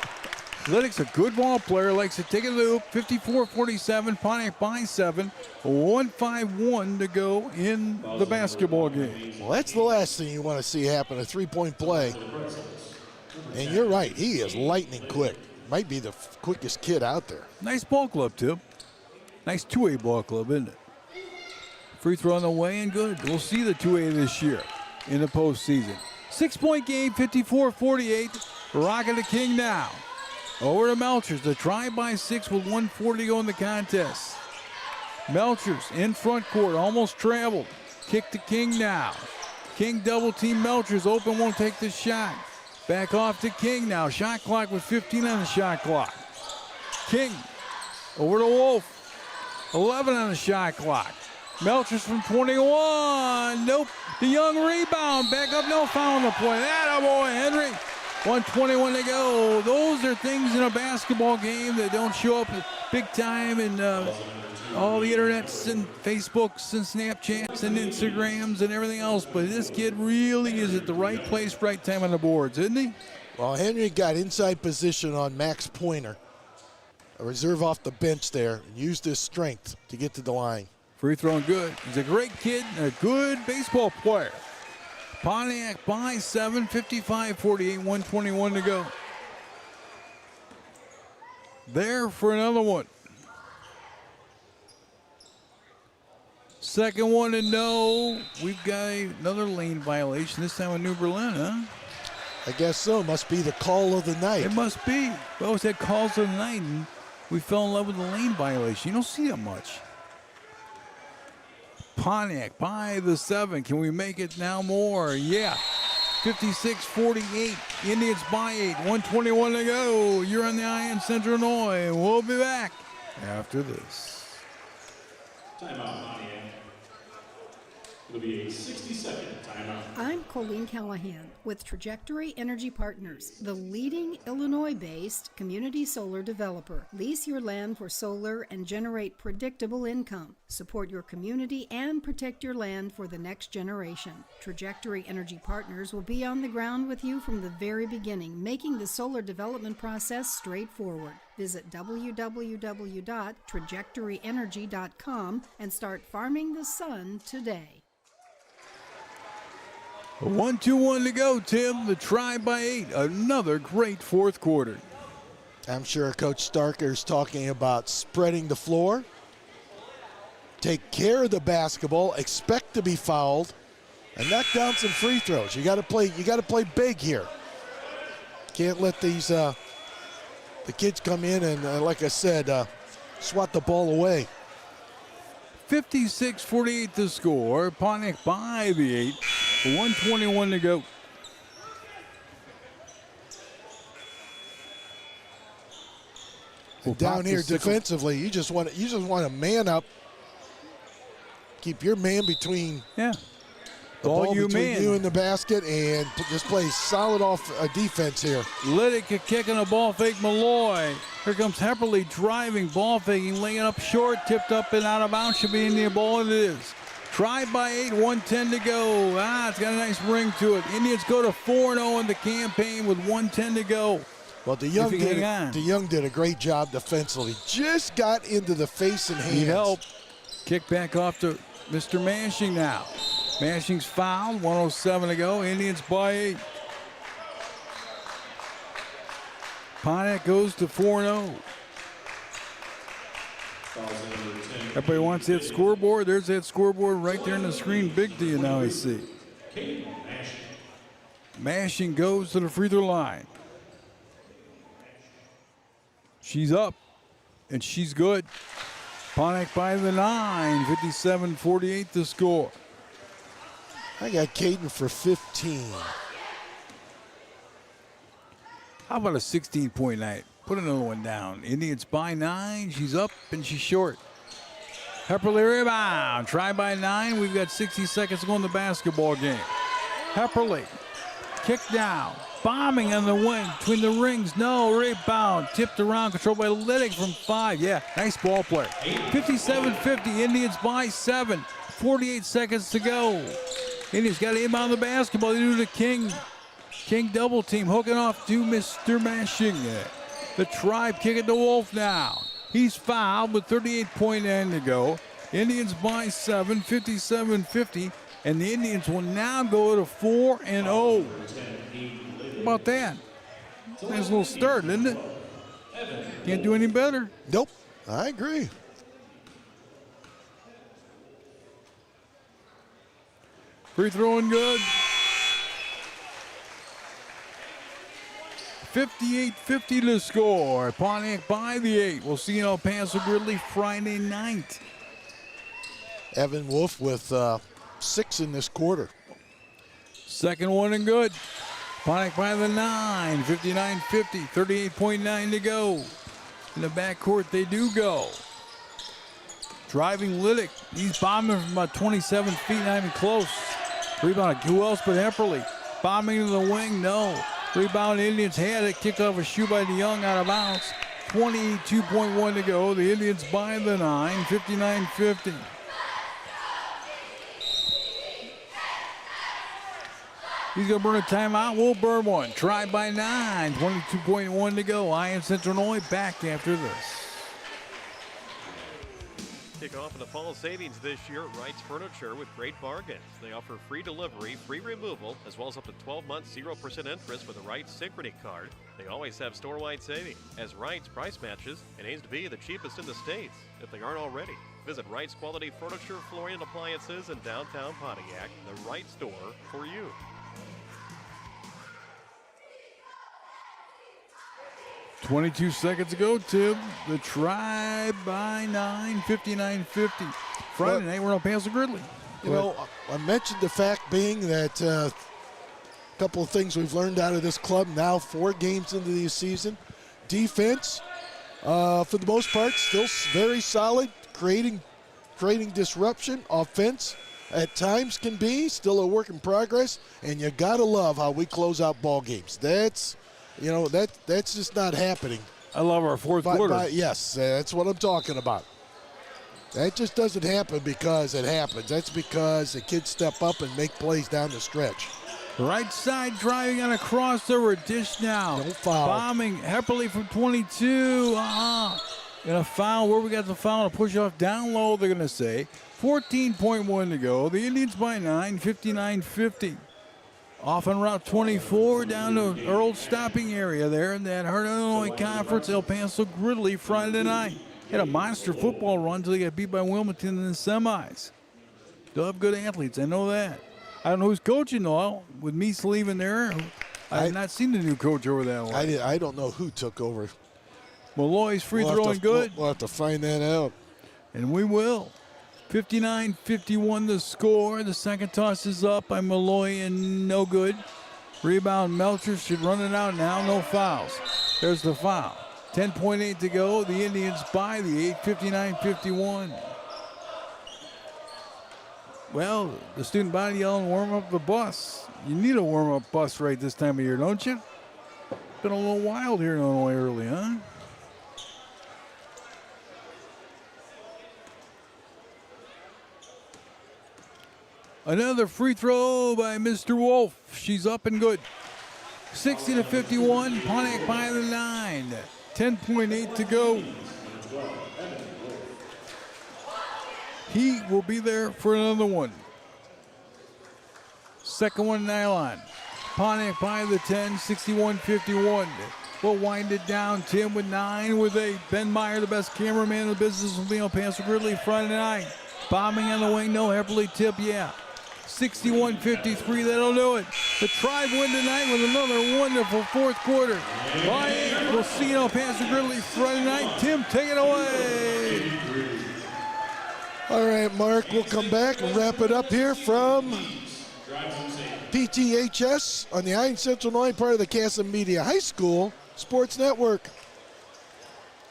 L: Liddick's a good ball player. Likes to take a loop. 54-47. Pontiac by 7. A 1:51 to go in the basketball game.
A: Well, that's the last thing you want to see happen, a three-point play. And you're right. He is lightning quick. Might be the quickest kid out there.
L: Nice ball club, Tim. Nice 2A ball club, isn't it? Free throw on the way and good. We'll see the 2A this year in the postseason. 6-point game, 54-48. Rocking the King now. Over to Melchers. The try by 6 with 1:40 to go in the contest. Melchers in front court, almost traveled. Kick to King now. King double team Melchers. Open, won't take the shot. Back off to King now. Shot clock with 15 on the shot clock. King over to Wolf. 11 on the shot clock. Melchers from 21. Nope. The Young rebound. Back up. No foul on the play. Atta boy, Henry. 1:21 to go. Those are things in a basketball game that don't show up big time in all the internets and Facebooks and Snapchats and Instagrams and everything else. But this kid really is at the right place, right time on the boards, isn't he?
A: Well, Henry got inside position on Max Pointer, a reserve off the bench there, and used his strength to get to the line.
L: Free throw and good. He's a great kid and a good baseball player. Pontiac by 7, 55-48, 1:21 to go. There for another one. Second one and no. We've got another lane violation, this time in New Berlin, huh?
A: I guess so. Must be the call of the night.
L: It must be. We always had calls of the night, and we fell in love with the lane violation. You don't see that much. Pontiac by the 7. Can we make it now more? Yeah. 56-48. Indians by 8. 1:21 to go. You're on the eye in Central Illinois. We'll be back after this.
K: Timeout, Pontiac. It'll be a 60-second timeout.
D: I'm Colleen Callahan with Trajectory Energy Partners, the leading Illinois-based community solar developer. Lease your land for solar and generate predictable income. Support your community and protect your land for the next generation. Trajectory Energy Partners will be on the ground with you from the very beginning, making the solar development process straightforward. Visit www.trajectoryenergy.com and start farming the sun today.
L: 1:21 to go, Tim. The try by 8. Another great fourth quarter.
A: I'm sure Coach Starker's talking about spreading the floor. Take care of the basketball. Expect to be fouled. and knock down some free throws. You got to play big here. Can't let these the kids come in and like I said, swat the ball away.
L: 56-48 the score. Pontiac by the 8. 1:21 to go.
A: And down here defensively, you just want to man up. Keep your man between the ball between you and the basket, and just play solid off defense here.
L: Liddick kicking a ball fake. Malloy. Here comes Hepperly driving, ball faking, laying up short, tipped up and out of bounds. Should be in the ball. It is. Tried by 8, 1:10 to go. It's got a nice ring to it. Indians go to 4-0 in the campaign with 1:10 to go.
A: Well, DeYoung did a great job defensively. Just got into the face and hands.
L: Need help. Kick back off to Mr. Mashing now. Mashing's fouled. 1:07 to go. Indians by 8. Pontiac goes to 4-0. Everybody wants that scoreboard. There's that scoreboard right there on the screen. Big to you now, I see. Mashing goes to the free throw line. She's up, and she's good. Pontiac by the 9, 57-48 the score.
A: I got Caden for 15.
L: How about a 16-point night? Put another one down. Indians by 9. She's up, and she's short. Hepperly rebound. Try by 9. We've got 60 seconds to go in the basketball game. Hepperly, kick down. Bombing on the wing between the rings. No, rebound. Tipped around, controlled by Liddick from 5. Yeah, nice ball play. 57-50, Indians by 7. 48 seconds to go. Indians got to inbound the basketball. They do the King. King double team, hooking off to Mr. Mashing. The Tribe kicking to Wolf now. He's fouled with 38.9 to go. Indians by 7, 57-50. And the Indians will now go to 4-0. How about that? Nice little start, isn't it? Can't do any better.
A: Nope, I agree.
L: Free throwing good. 58-50 to score. Pontiac by the 8. We'll see you in El Paso Gridley Friday night.
A: Evan Wolf with 6 in this quarter.
L: Second one and good. Pontiac by the 9, 59-50, 38.9 to go. In the backcourt they do go. Driving Liddick. He's bombing from about 27 feet, not even close. Rebound, who else but Hepperly? Bombing to the wing, no. Rebound, Indians had it. Kick off a shoe by DeYoung out of bounds. 22.1 to go. The Indians by the 9, 59-50. He's going to burn a timeout. We'll burn one. Try by 9. 22.1 to go. Iron Central Illinois back after this.
C: Kick off in the fall savings this year at Wright's Furniture with great bargains. They offer free delivery, free removal, as well as up to 12 months 0% interest with a Wright's Synchrony card. They always have store-wide savings, as Wright's price matches and aims to be the cheapest in the States, if they aren't already. Visit Wright's Quality Furniture, Flooring, and Appliances in downtown Pontiac, the Wright store for you.
L: 22 seconds ago, Tim. The Tribe by 9, 59-50. Friday night, we're on Paso Gridley.
A: You know, I mentioned the fact being that a couple of things we've learned out of this club now, 4 games into the season. Defense, for the most part, still very solid, creating disruption. Offense, at times can be, still a work in progress, and you got to love how we close out ball games. That's just not happening.
L: I love our fourth quarter.
A: Yes, that's what I'm talking about. That just doesn't happen because it happens. That's because the kids step up and make plays down the stretch.
L: Right side driving on a crossover. Dish now.
A: No foul.
L: Bombing Hepperly from 22. And a foul. Where we got the foul? A push off down low, they're going to say. 14.1 to go. The Indians by 9, 59-50. Off on Route 24 down to our old stopping area there in that Heart of Illinois Conference, El Paso Gridley Friday night. Had a monster football run until they got beat by Wilmington in the semis. Still have good athletes, I know that. I don't know who's coaching though. With Meese leaving there, I have not seen the new coach over that one.
A: I don't know who took over.
L: Malloy's free throwing good.
A: We'll have to find that out.
L: And we will. 59-51 the score. The second toss is up by Malloy and no good. Rebound, Melcher should run it out now. No fouls. There's the foul. 10.8 to go. The Indians by the 8, 59-51. Well, the student body yelling, warm up the bus. You need a warm-up bus right this time of year, don't you? Been a little wild here in Illinois early, huh? Another free throw by Mr. Wolf. She's up and good. 60-51, Pontiac by the 9. 10.8 to go. He will be there for another one. Second one, nylon. Pontiac by the 10, 61-51. We'll wind it down. Tim with 9 with 8. Ben Meyer, the best cameraman in the business, with Neil Passer Gridley, Friday night. Bombing on the wing, no Hepperly tip, yeah. 61-53, that'll do it. The Tribe win tonight with another wonderful fourth quarter. We'll see you on Passer Gridley Friday night. Tim, take it away.
A: All right, Mark, we'll come back and wrap it up here from PTHS on the Iron Central Illinois, part of the Casa Media High School Sports Network.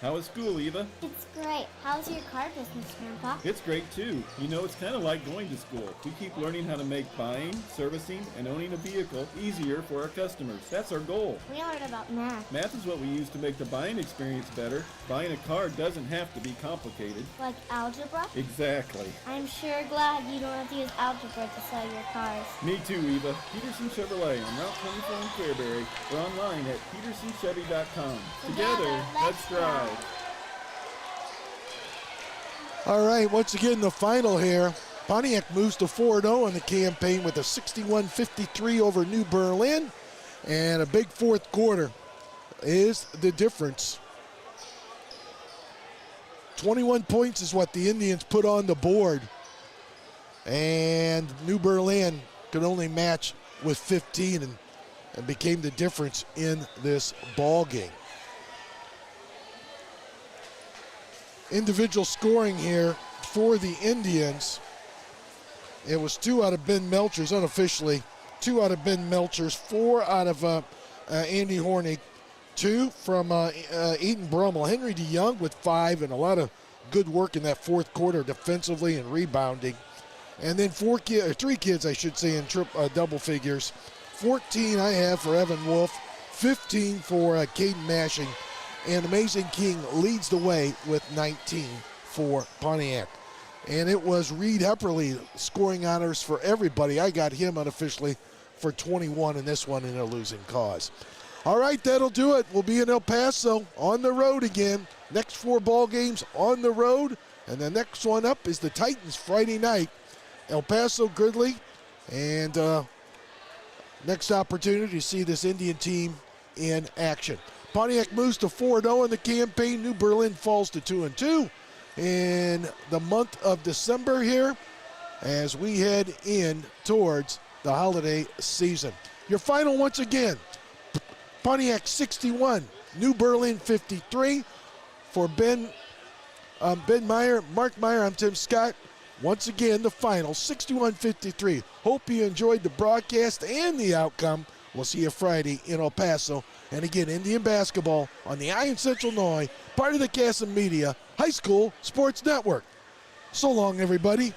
R: How was school, Eva?
S: It's great. How's your car business, Grandpa?
R: It's great too. You know, it's kind of like going to school. We keep learning how to make buying, servicing, and owning a vehicle easier for our customers. That's our goal.
S: We learned about math.
R: Math is what we use to make the buying experience better. Buying a car doesn't have to be complicated.
S: Like algebra?
R: Exactly.
S: I'm sure glad you don't have to use algebra to sell your cars.
R: Me too, Eva. Peterson Chevrolet on Route 24 in Fairbury or online at petersonchevy.com. Together, let's drive.
A: All right, once again, the final here. Pontiac moves to 4-0 in the campaign with a 61-53 over New Berlin. And a big fourth quarter is the difference. 21 points is what the Indians put on the board. And New Berlin could only match with 15 and became the difference in this ball game. Individual scoring here for the Indians. It was 2 out of Ben Melcher's, unofficially. 2 out of Ben Melcher's, 4 out of Andy Hornig, 2 from Eaton Brummel. Henry DeYoung with 5, and a lot of good work in that fourth quarter defensively and rebounding. And then 3 kids, I should say, in double figures. 14 I have for Evan Wolf, 15 for Caden Mashing. And Amazing King leads the way with 19 for Pontiac. And it was Reed Hepperly scoring honors for everybody. I got him unofficially for 21 in this one in a losing cause. All right, that'll do it. We'll be in El Paso on the road again. Next 4 ball games on the road. And the next one up is the Titans Friday night. El Paso Gridley. And next opportunity to see this Indian team in action. Pontiac moves to 4-0 in the campaign. New Berlin falls to 2-2 in the month of December here as we head in towards the holiday season. Your final once again, Pontiac 61, New Berlin 53. For Ben Meyer, Mark Meyer, I'm Tim Scott. Once again, the final, 61-53. Hope you enjoyed the broadcast and the outcome. We'll see you Friday in El Paso. And again, Indian basketball on the Iron Central Illinois, part of the Casa Media High School Sports Network. So long, everybody.